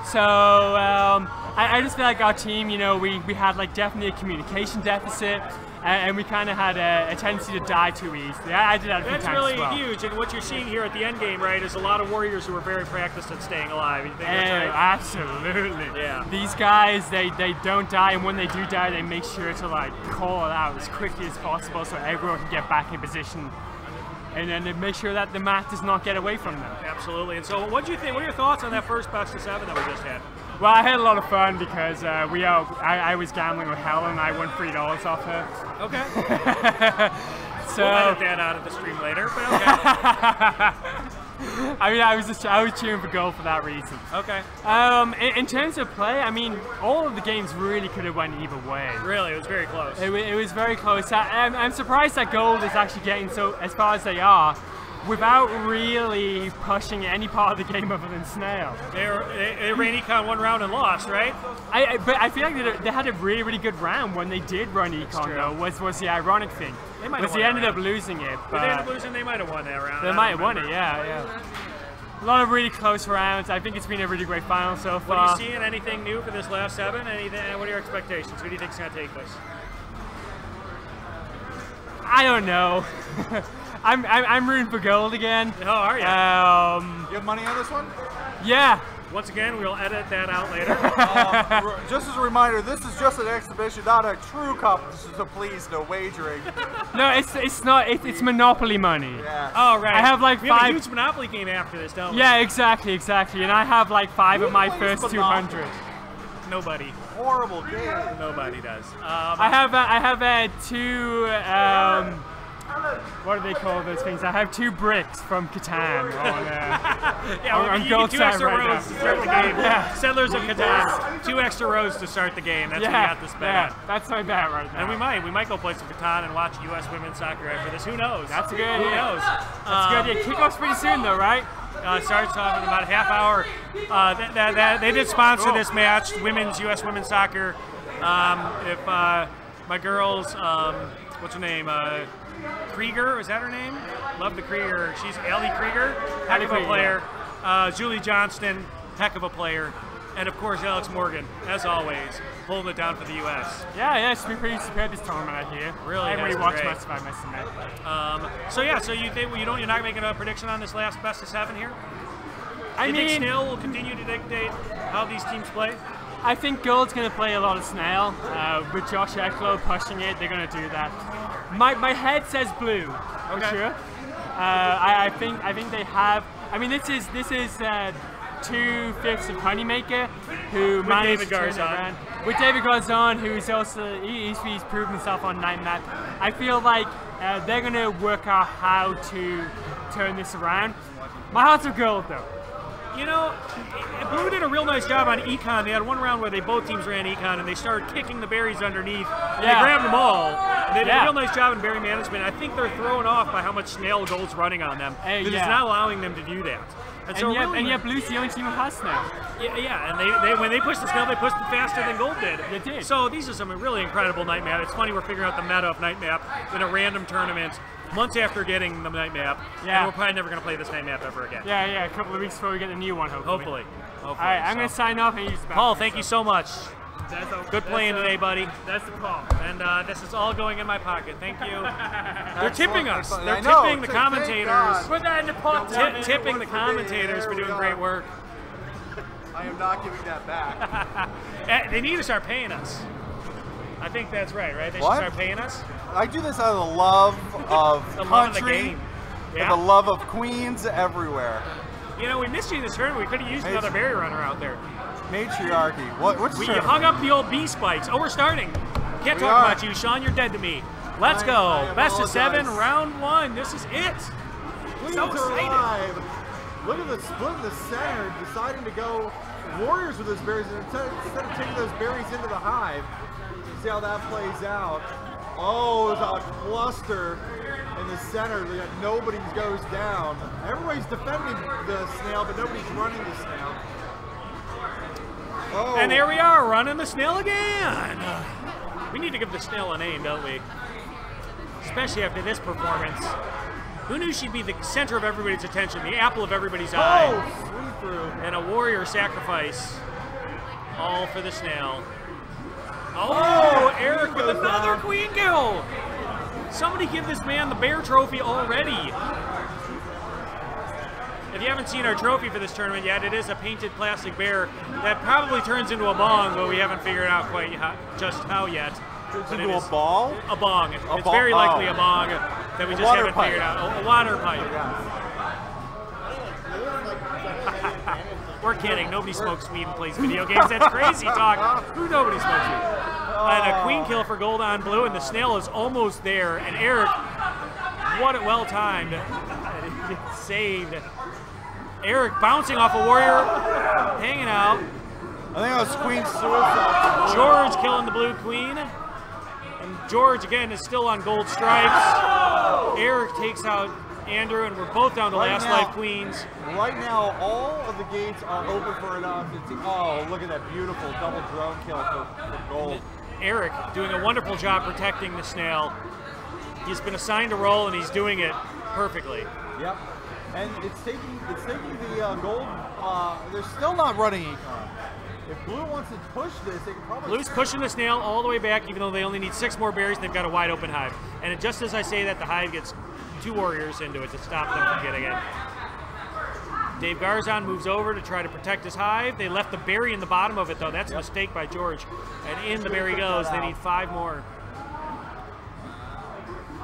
So I just feel like our team, you know, we had like definitely a communication deficit. And we kind of had a tendency to die too easily. I did that a few times as well. That's really huge, and what you're seeing here at the end game, right, is a lot of warriors who are very practiced at staying alive. You think that's right? Absolutely. Yeah. These guys, they don't die, and when they do die, they make sure to like call it out as quickly as possible so everyone can get back in position. And then they make sure that the mat does not get away from them. Absolutely. And so what do you think? What are your thoughts on that first best of 7 that we just had? Well, I had a lot of fun because I was gambling with Helen and I won $3 off her. Okay. So we'll edit that out of the stream later, but okay. I mean, I was cheering for gold for that reason. Okay. In terms of play, I mean, all of the games really could have went either way. Really, it was very close. It was very close. I'm surprised that gold is actually getting so as far as they are, without really pushing any part of the game other than Snail. They ran Econ 1 round and lost, right? But I feel like they had a really, really good round when they did run Econ, though, was the ironic thing. They ended up losing it. But they ended up losing, they might have won that round. They might have won it, yeah. A lot of really close rounds. I think it's been a really great final so far. What are you seeing? Anything new for this last 7? Anything? What are your expectations? Who do you think's going to take this? I don't know. I'm rooting for gold again. Oh, are you? You have money on this one? Yeah. Once again, we'll edit that out later. Just as a reminder, this is just an exhibition, not a true competition, so please no wagering. No, it's not. It's Monopoly money. Yeah. Oh, right. I have like we 5. have a huge Monopoly game after this, don't we? Yeah, exactly. And I have like 5 of my plays first Monopoly? 200. Nobody. Horrible game. Nobody does. I have 2. What do they call those things? I have 2 bricks from Catan on you gold get 2 side extra right rows now. to start the game. Yeah. Settlers of Catan, 2 extra rows to start the game. That's what you got to spend. Yeah, that's my bet right now. And we might go play some Catan and watch U.S. women's soccer after this. Who knows? That's a good Who idea. knows? That's a good idea. Kickoff's pretty soon though, right? Starts off in about a half hour. They did sponsor this match, U.S. women's soccer. If my girls, what's her name? Krieger, is that her name? Love the Krieger. She's Ellie Krieger, heck of a player. Julie Johnston, heck of a player. And of course, Alex Morgan, as always, holding it down for the U.S. Yeah, it's been pretty superb this tournament, I hear. Really I haven't has really been watched great. much of it, I must admit. So you think you're not making a prediction on this last best of 7 here? I You think mean, Snail will continue to dictate how these teams play? I think Gold's going to play a lot of Snail. With Josh Eklo pushing it, they're going to do that. My head says blue, for sure. I think they have. I mean, this is 2/5 of Honeymaker, who managed to turn it around. With David Garzon, who's also he's proven himself on Night Map. I feel like they're going to work out how to turn this around. My heart's of gold, though. You know, Blue did a real nice job on Econ. They had one round where both teams ran Econ, and they started kicking the berries underneath. And they grabbed them all. And they did a real nice job in berry management. I think they're thrown off by how much Snail Gold's running on them. That is not allowing them to do that. And yet Blue's the only team who has Snail. Yeah, and they when they pushed the Snail, they pushed it faster than Gold did. They did. So these are some really incredible Night Map. It's funny we're figuring out the meta of Night Map in a random tournament months after getting the Night Map. Yeah. And we're probably never going to play this Night Map ever again. Yeah, a couple of weeks before we get the new one, hopefully. Hopefully. All right, I'm going to sign off and use the Paul, thank you so much. That's Good playing today, buddy. That's the call. And this is all going in my pocket. Thank you. They're tipping us. They're I know, tipping the thank commentators. God. Put that in the pot. Tipping the commentators for doing great work. I am not giving that back. They need to start paying us. I think that's right? They What? should start paying us. I do this out of the love of The country love of the game. and the love of queens everywhere. You know, we missed you in this tournament. We could have used another berry runner out there. Matriarchy. What's We tournament? hung up the old bee spikes. Oh, we're starting. Can't We talk are. about you, Sean. You're dead to me. Let's I go. Best of 7, apologize. round 1. This is it. Queens So are excited. alive. Look at the split in the center, deciding to go Warriors with those berries instead of taking those berries into the hive. See how that plays out. Oh, there's a cluster in the center. Nobody goes down. Everybody's defending the snail, but nobody's running the snail. Oh. And there we are, running the snail again. We need to give the snail a name, don't we? Especially after this performance. Who knew she'd be the center of everybody's attention, the apple of everybody's eye, Oh, sweet through. and a warrior sacrifice, all for the snail. Oh, Eric with another queen kill. Somebody give this man the bear trophy already. If you haven't seen our trophy for this tournament yet, it is a painted plastic bear that probably turns into a bong, but we haven't figured out quite just how yet. Turns But it into is a ball? A bong. It's bong? very likely Oh. a bong that we just water haven't pipe. figured out. A water pipe. We're kidding. Nobody smokes weed and plays video games. That's crazy talk. Who nobody smokes weed? And a queen kill for gold on blue, and the snail is almost there. And Eric, what it well timed. Saved. Eric bouncing off a warrior, hanging out. I think it was Queen Suicide. George killing the blue queen. And George, again, is still on gold stripes. Eric takes out Andrew, and we're both down to Right last now- life queens. Right now, all of the gates are open for an option. Oh, look at that beautiful double drone kill for gold. Eric doing a wonderful job protecting the snail. He's been assigned a role, and he's doing it perfectly. Yep. And it's taking the gold. They're still not running econ. If blue wants to push this, they can probably. Blue's pushing the snail all the way back, even though they only need 6 more berries. They've got a wide open hive. And just as I say that, the hive gets 2 warriors into it to stop them from getting in. Dave Garzon moves over to try to protect his hive. They left the berry in the bottom of it, though. That's a mistake by George. And in the berry goes. They need 5 more.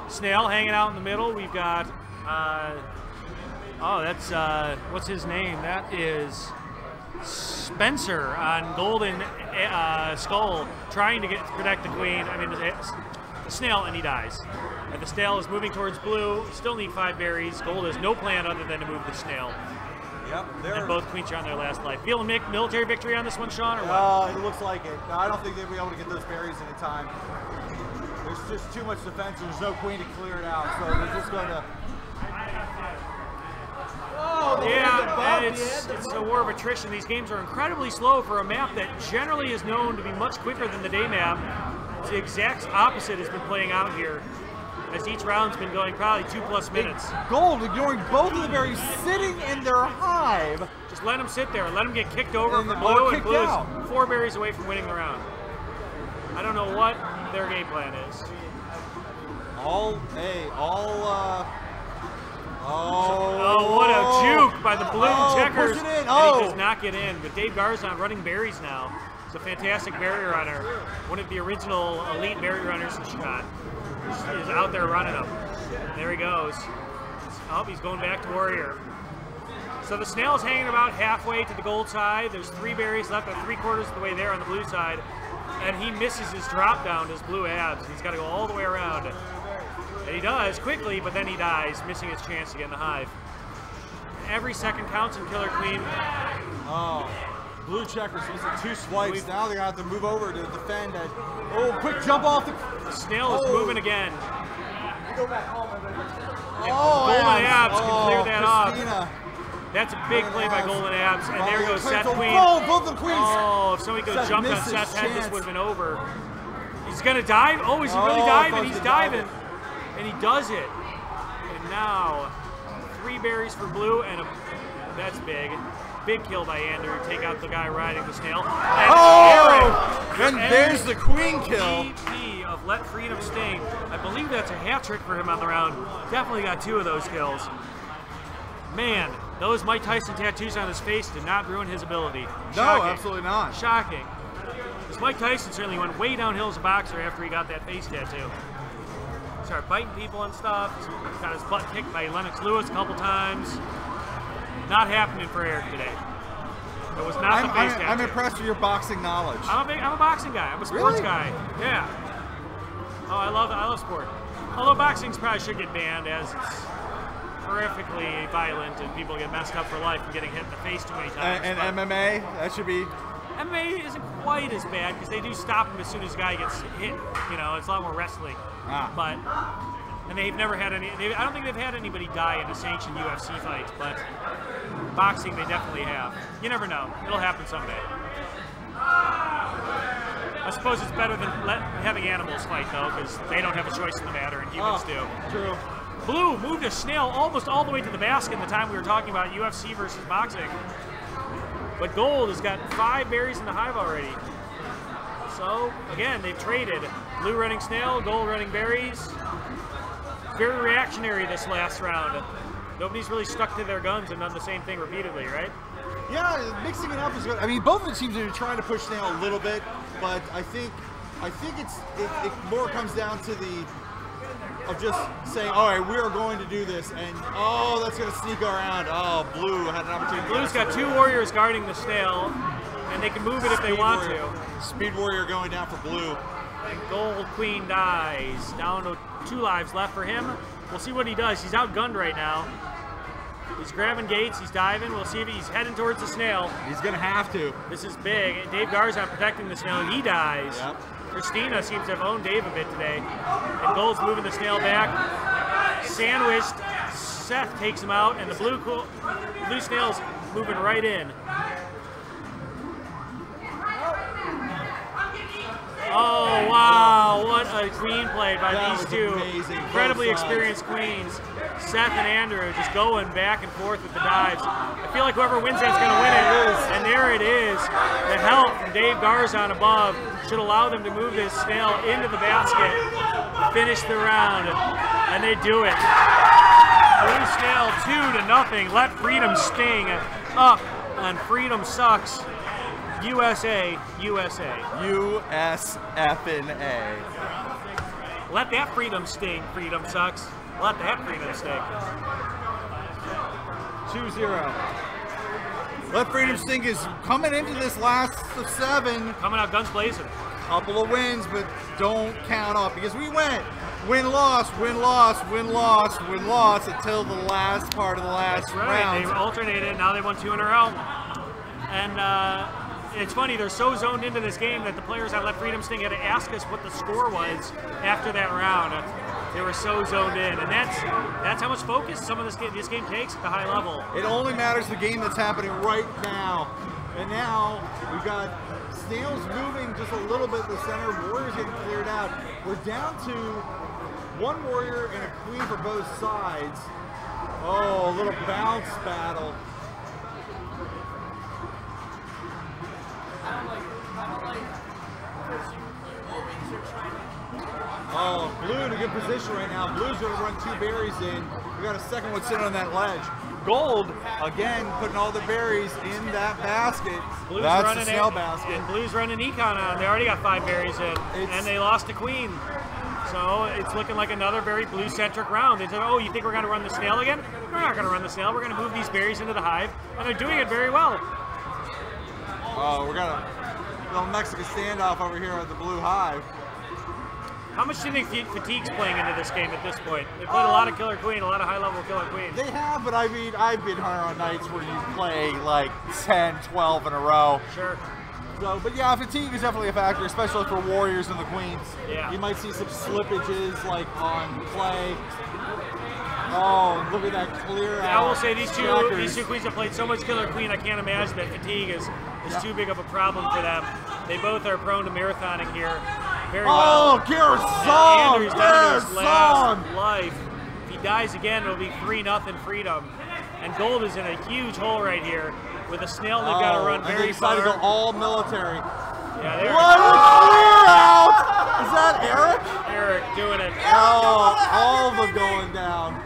Snail hanging out in the middle. We've got, what's his name? That is Spencer on Golden Skull, trying to protect the queen. I mean, the snail, and he dies. And the snail is moving towards blue. Still need 5 berries. Gold has no plan other than to move the snail. Yep. And both queens are on their last life. Feeling military victory on this one, Sean, or what? It looks like it. No, I don't think they'll be able to get those berries in time. There's just too much defense, and there's no queen to clear it out, so they're just going to... Oh, yeah, and it's a war of attrition. These games are incredibly slow for a map that generally is known to be much quicker than the day map. The exact opposite has been playing out here, as each round's been going probably 2+ minutes. Gold ignoring both of the berries sitting in their hive. Just let them sit there. Let them get kicked over for blue, and blue is 4 berries away from winning the round. I don't know what their game plan is. Oh, what a juke by the blue checkers. Push it in. And he does not get in. But Dave Garzon running berries now. He's a fantastic berry runner. One of the original elite berry runners in Shot. Is out there running them. There he goes. Oh, he's going back to warrior. So the snail's hanging about halfway to the gold side. There's 3 berries left, at 3/4 of the way there on the blue side. And he misses his drop down to his blue abs. He's got to go all the way around. And he does quickly, but then he dies, missing his chance to get in the hive. Every second counts in Killer Queen. Oh, blue checkers missing 2 swipes. Now they're going to have to move over to defend it. Oh, quick jump off the snail is moving again. Go back home, Golden Abs can clear that Christina. off. That's a big play by Golden Abs. And there goes Seth Queen. Oh, both the queens. Oh, if somebody could have jumped on Seth's head, this would have been over. He's going to dive. Oh, is he really diving? He's diving. And he does it. And now 3 berries for blue, and that's big. Big kill by Andrew. Take out the guy riding the snail. And and there's the queen kill. MVP of Let Freedom Sting. I believe that's a hat trick for him on the round. Definitely got 2 of those kills. Man, those Mike Tyson tattoos on his face did not ruin his ability. Shocking. No, absolutely not. Shocking. Because Mike Tyson certainly went way downhill as a boxer after he got that face tattoo. Started biting people and stuff. Got his butt kicked by Lennox Lewis a couple times. Not happening for Eric today. It was not the face tattoo. I'm impressed with your boxing knowledge. I'm a boxing guy. I'm a sports guy. Yeah. Oh, I love sport. Although boxing probably should get banned, as it's horrifically violent and people get messed up for life from getting hit in the face too many times. And MMA, that should be. MMA isn't quite as bad because they do stop him as soon as the guy gets hit. You know, it's a lot more wrestling. But and they've never had any. I don't think they've had anybody die in a sanctioned UFC fight. But boxing, they definitely have. You never know. It'll happen someday. I suppose it's better than having animals fight though, because they don't have a choice in the matter, and humans do. True. Blue moved a snail almost all the way to the basket in the time we were talking about UFC versus boxing. But Gold has got 5 berries in the hive already. So, again, they've traded. Blue running snail, Gold running berries. Very reactionary this last round. Nobody's really stuck to their guns and done the same thing repeatedly, right? Yeah, mixing it up is good. I mean, both of the teams are trying to push snail a little bit, but I think it more comes down to of just saying, all right, we are going to do this, and oh, that's going to sneak around. Oh, blue had an opportunity. Blue's got 2 warriors guarding the snail, and they can move it if they want to. Speed warrior going down for blue. And Gold Queen dies. Down to 2 lives left for him. We'll see what he does. He's outgunned right now. He's grabbing gates. He's diving. We'll see if he's heading towards the snail. He's going to have to. This is big. Dave Garzon protecting the snail, and he dies. Yep. Christina seems to have owned Dave a bit today. And Gold's moving the snail back. Sandwiched. Seth takes him out, and the blue snail's moving right in. Oh, wow. What a queen play by That these was two amazing. incredibly Both sides. experienced queens. Seth and Andrew just going back and forth with the dives. I feel like whoever wins that's going to win it. And there it is. The help from Dave Garzon above should allow them to move this snail into the basket, finish the round, and they do it. Blue snail 2-0. Let freedom sting up on Freedom Sucks. USA, USA. USF&A. Let that freedom sting, Freedom Sucks. Let that freedom sting. 2-0. Let Freedom Sting is coming into this last of 7. Coming out guns blazing. Couple of wins, but don't count off because we went win-loss, win-loss, win-loss, win-loss until the last part of the last round. They alternated. Now they won 2 in a row. And it's funny, they're so zoned into this game that the players that Let Freedom Sting had to ask us what the score was after that round. They were so zoned in, and that's how much focus some of this game takes at the high level. It only matters the game that's happening right now. And now we've got Snails moving just a little bit in the center. Warriors getting cleared out. We're down to 1 warrior and a queen for both sides. Oh, a little bounce battle. Oh, Blue in a good position right now. Blue's going to run 2 berries in. We got a second one sitting on that ledge. Gold, again, putting all the berries in that basket. Blue's That's running the snail basket. And Blue's running econ on. They already got 5 berries in, and they lost a queen. So it's looking like another very blue-centric round. They said, oh, you think we're going to run the snail again? We're not going to run the snail. We're going to move these berries into the hive, and they're doing it very well. Oh, we got a little Mexican standoff over here at the blue hive. How much do you think Fatigue's playing into this game at this point? They played a lot of Killer Queen, a lot of high-level Killer Queen. They have, but I mean, I've been hard on nights where you play like 10, 12 in a row. Sure. So, but yeah, fatigue is definitely a factor, especially for Warriors and the Queens. Yeah. You might see some slippages like on play. Oh, look at that clear out. I will say these two Jackers. queens have played so much Killer Queen, I can't imagine that fatigue is too big of a problem for them. They both are prone to marathoning here very well. Oh, Garzon! Andrew's down to his last life. If he dies again, it'll be 3-0 Freedom. And Gold is in a huge hole right here with a snail they've got to run and they very decided far. to go all military. Yeah, there What a clear out! Is that Eric? Eric doing it. Oh, all the going down.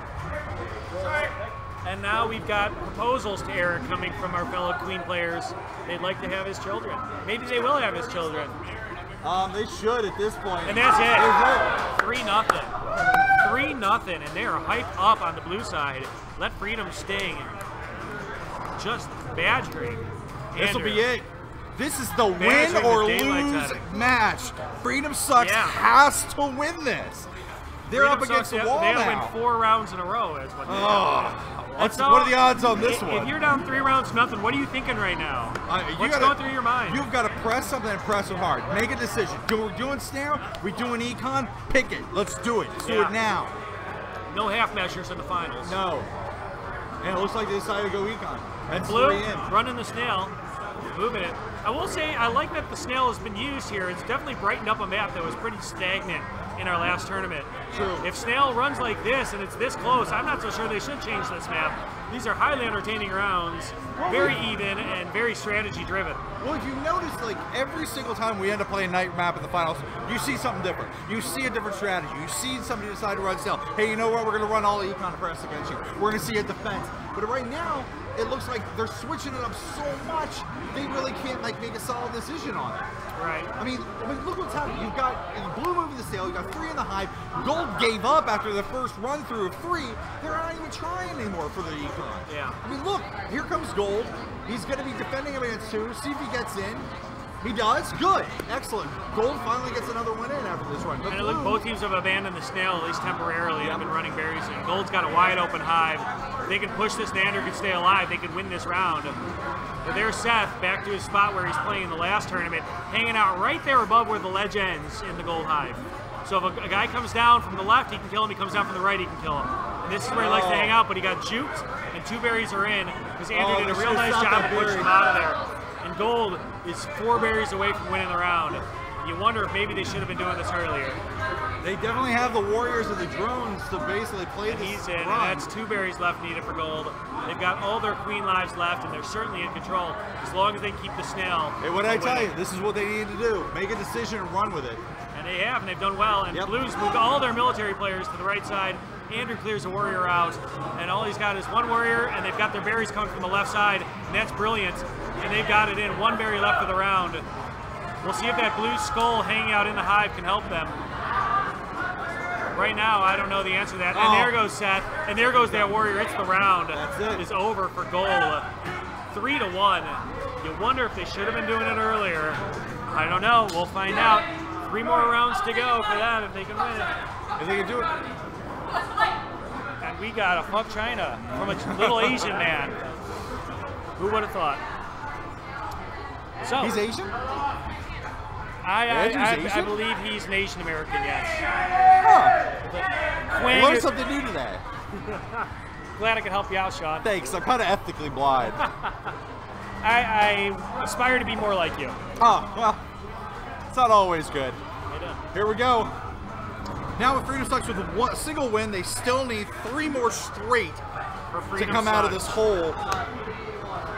And now we've got proposals to Eric coming from our fellow Queen players. They'd like to have his children. Maybe they will have his children. They should at this point. And that's it. 3-0. 3-0, and they are hyped up on the blue side. Let Freedom Sting. Just badgering. This will Andrew. be it. This is the win Badgering or the daylights lose out of it. match. Freedom Sucks Yeah. has to win this. They're Freedom up against Sucks, the wall they'll now. win 4 rounds in a row is what they What are the odds on this if one? If you're down 3 rounds to nothing, what are you thinking right now? What's going through your mind? You've got to press something and press it hard. Make a decision. We're doing snail, we're doing econ, pick it. Let's do it. Let's do it now. No half measures in the finals. No. And it looks like they decided to go econ. That's Blue 3 in. running the snail, moving it. I will say I like that the snail has been used here. It's definitely brightened up a map that was pretty stagnant in our last tournament. True. If snail runs like this and it's this close, I'm not so sure they should change this map. These are highly entertaining rounds, very even and very strategy driven. Well, if you notice, like every single time we end up playing night map in the finals, you see something different. You see a different strategy. You see somebody decide to run snail. Hey, you know what? We're going to run all econ press against you. We're going to see a defense. But right now, it looks like they're switching it up so much, they really can't like make a solid decision on it. Right. I mean, look what's happening. You've got Blue moving the snail. You've got 3 in the hive. Gold gave up after the first run through of 3. They're not even trying anymore for the econ. Yeah. I mean, look, here comes Gold. He's going to be defending him against 2. See if he gets in. He does. Good. Excellent. Gold finally gets another one in after this run. But And it look, both teams have abandoned the snail, at least temporarily, and have been running berries in. Gold's got a wide open hive. If they can push this and Andrew can stay alive, they can win this round. But there's Seth back to his spot where he's playing in the last tournament, hanging out right there above where the ledge ends in the gold hive. So if a guy comes down from the left, he can kill him. He comes down from the right, he can kill him. And this is where he likes to hang out, but he got juked, and 2 berries are in, because Andrew did a real nice job of pushing him out of there. And Gold is 4 berries away from winning the round. You wonder if maybe they should have been doing this earlier. They definitely have the warriors and the drones to basically play this He's in, run. and that's 2 berries left needed for gold. They've got all their queen lives left, and they're certainly in control as long as they keep the snail. Hey, what did I tell you? This is what they need to do. Make a decision and run with it. And they have, and they've done well. And Blues moved all their military players to the right side. Andrew clears a warrior out, and all he's got is 1 warrior, and they've got their berries coming from the left side, and that's brilliant. And they've got it in. 1 berry left for the round. We'll see if that blue skull hanging out in the hive can help them. Right now, I don't know the answer to that. And there goes Seth, and there goes that warrior. It's the round. That's it. It's over for gold. 3-1. You wonder if they should have been doing it earlier. I don't know. We'll find out. 3 more rounds to go for them if they can win it. If they can do it. And we got a fuck China from a little Asian man. Who would have thought? So He's Asian? I believe he's an Asian American, yes. Huh. Quang Learn is- something new today. Glad I could help you out, Sean. Thanks. I'm kind of ethnically blind. I aspire to be more like you. Oh, well, it's not always good. I do. Here we go. Now with Freedom Sucks with a single win, they still need 3 more straight For to Freedom come out of Sucks. this hole.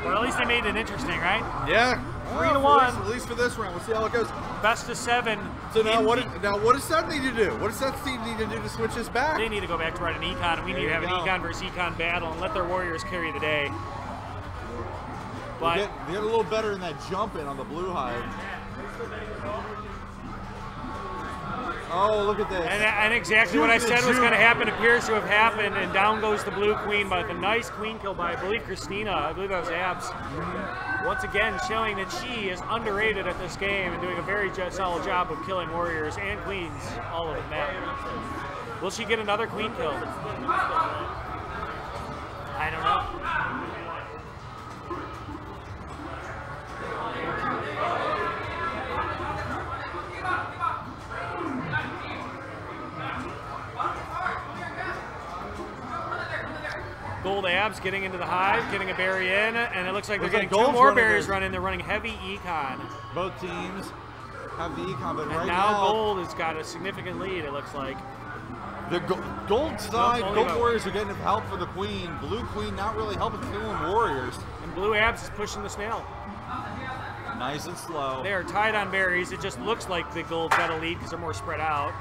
Well, at least they made it interesting, right? Yeah. 3-1. At least for this round. We'll see how it goes. Best of 7. So now what does Seth need to do? What does Seth need to do to switch this back? They need to go back to run an econ, and we need to have an econ versus econ battle and let their warriors carry the day. But They get a little better in that jump in on the blue hive. Oh, look at this. and exactly what I said was going to happen appears to have happened, and down goes the blue queen, but a nice queen kill by, I believe, Christina. I believe that was Abs. Once again, showing that she is underrated at this game and doing a very solid job of killing warriors and queens all over the map. Will she get another queen kill? I don't know. Gold Abs getting into the hive, getting a berry in, and it looks like they're getting 2 Gold's more running berries good. running. They're running heavy econ. Both teams have the econ, but right Now now Gold has got a significant lead, it looks like. the gold side, only gold about- warriors are getting help for the queen. Blue queen not really helping killing warriors. And Blue Abs is pushing the snail. Nice and slow. They are tied on berries. It just looks like the Gold's got a lead because they're more spread out.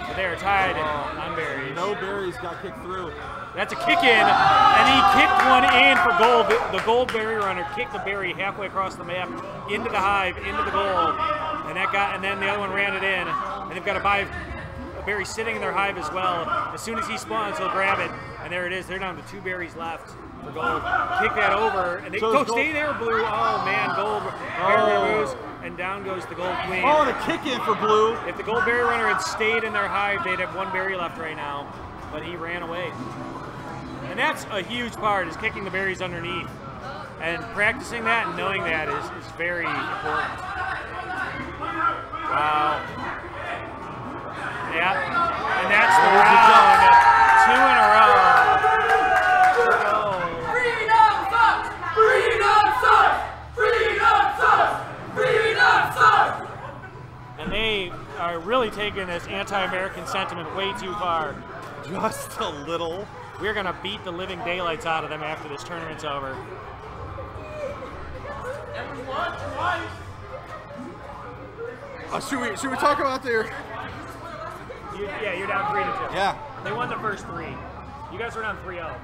But they are tied on berries. No berries got kicked through. That's a kick in, and he kicked one in for gold. The gold berry runner kicked the berry halfway across the map into the hive, into the gold, and then the other one ran it in. And they've got a berry sitting in their hive as well. As soon as he spawns, he'll grab it, and there it is. They're down to 2 berries left for gold. Kick that over, and they So go is gold- stay there, blue. Oh man, gold berry moves, and down goes the gold queen. Oh, and a kick in for blue. If the gold berry runner had stayed in their hive, they'd have 1 berry left right now, but he ran away. And that's a huge part, is kicking the berries underneath. And practicing that and knowing that is very important. Wow. Yeah, and that's the round. 2 in a row. Freedom sucks! Freedom sucks! Freedom sucks! And they are really taking this anti-American sentiment way too far. Just a little. We're going to beat the living daylights out of them after this tournament's over. Should we talk about their? Yeah, you're down 3-2. Yeah. They won the first 3. You guys were down 3-0.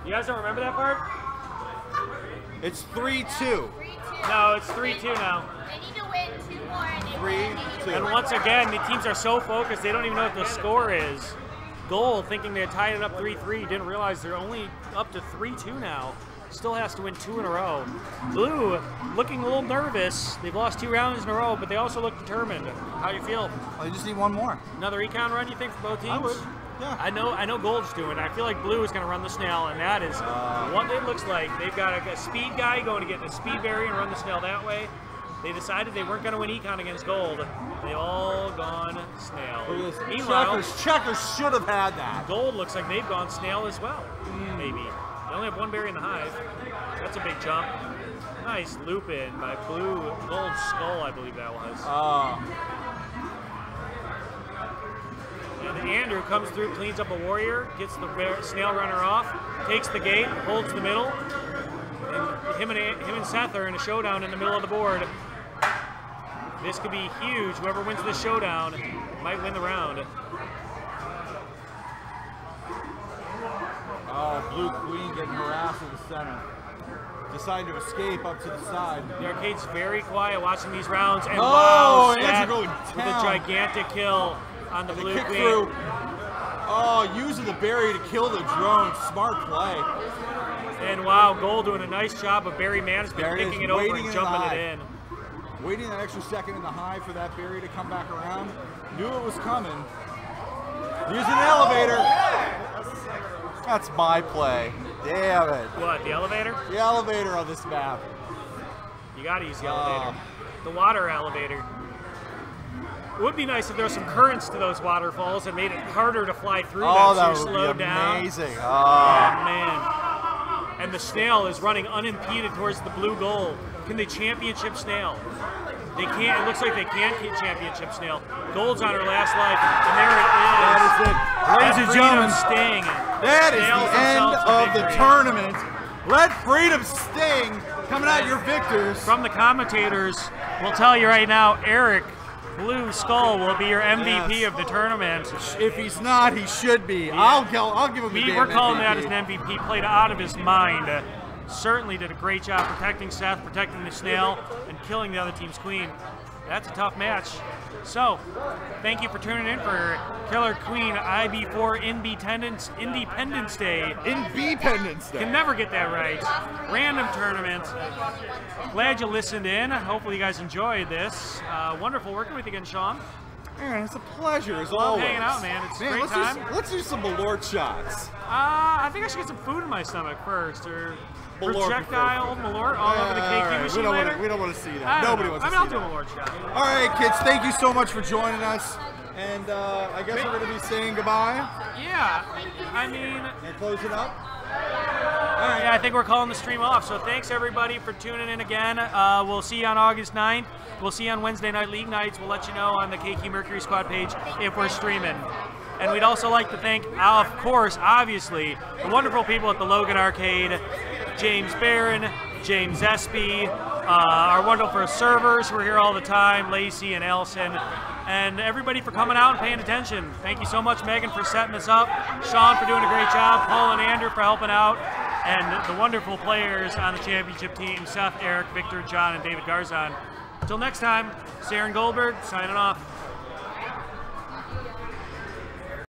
You guys don't remember that part? It's 3-2. 3-2. No, it's 3-2 now. They need to win 2 more and they 3-2. And once again, the teams are so focused, they don't even know what the score is. Gold, thinking they had tied it up 3-3, didn't realize they're only up to 3-2 now. Still has to win 2 in a row. Blue, looking a little nervous. They've lost 2 rounds in a row, but they also look determined. How do you feel? I just need 1 more. Another econ run, you think, for both teams? I would. Yeah. I know Gold's doing it. I feel like Blue is going to run the snail, and that is what it looks like. They've got a speed guy going to get the speed berry and run the snail that way. They decided they weren't going to win econ against Gold. They've all gone snail. Look at this. Meanwhile, Checkers should have had that. Gold looks like they've gone snail as well. Maybe. They only have 1 berry in the hive. That's a big jump. Nice loop in by Blue Gold Skull, I believe that was. And Andrew comes through, cleans up a warrior, gets the snail runner off, takes the gate, holds the middle, and him and Seth are in a showdown in the middle of the board. This could be huge. Whoever wins this showdown might win the round. Oh, Blue Queen getting harassed in the center. Deciding to escape up to the side. The arcade's very quiet watching these rounds. And wow, Seth going with a gigantic kill on the Blue Queen. Through. Oh, using the berry to kill the drone. Smart play. And wow, Gold doing a nice job of berry management, picking it over and jumping it in. Waiting that extra second in the high for that berry to come back around. Knew it was coming. Using the elevator. That's my play. Damn it. What, the elevator? The elevator on this map. You gotta use the elevator. The water elevator. It would be nice if there was some currents to those waterfalls and made it harder to fly through them, so you're slowed down. Amazing. Oh, man. And the snail is running unimpeded towards the blue goal. Can they championship snail? They can't. It looks like they can't get championship snail. Gold's on her last life, and there it is. That is it. Ladies and gentlemen, Sting. That is the end of the tournament. Let Freedom Sting coming out your victors. From the commentators, we'll tell you right now, Eric Blue Skull will be your MVP of the tournament. If he's not, he should be. Yeah. I'll give him the damn We're calling MVP. that as an MVP. Played out of his mind. Certainly did a great job protecting Seth, protecting the snail, and killing the other team's queen. That's a tough match. So, thank you for tuning in for Killer Queen IB4 Independence Day. InBEEpendence Day. Can never get that right. Random tournament. Glad you listened in. Hopefully you guys enjoyed this. Wonderful working with you again, Sean. Man, it's a pleasure as Love always. hanging out, man. It's a great time. Let's do some Malort shots. I think I should get some food in my stomach first, or Malort projectile Malort all over the KQ machine later. We don't want to see that. Nobody wants to see I'll that. do a Malort shot. All right, kids, thank you so much for joining us. And I guess we're going to be saying goodbye. Yeah, I mean... And closing up. All right, yeah, I think we're calling the stream off. So thanks, everybody, for tuning in again. We'll see you on August 9th. We'll see you on Wednesday night league nights. We'll let you know on the KQ Mercury Squad page if we're streaming. And we'd also like to thank, of course, obviously, the wonderful people at the Logan Arcade, James Barron, James Espy, our wonderful servers who are here all the time, Lacey and Elson, and everybody for coming out and paying attention. Thank you so much, Megan, for setting this up, Sean for doing a great job, Paul and Andrew for helping out, and the wonderful players on the championship team, Seth, Eric, Victor, John, and David Garzon. Until next time, Saren Goldberg signing off.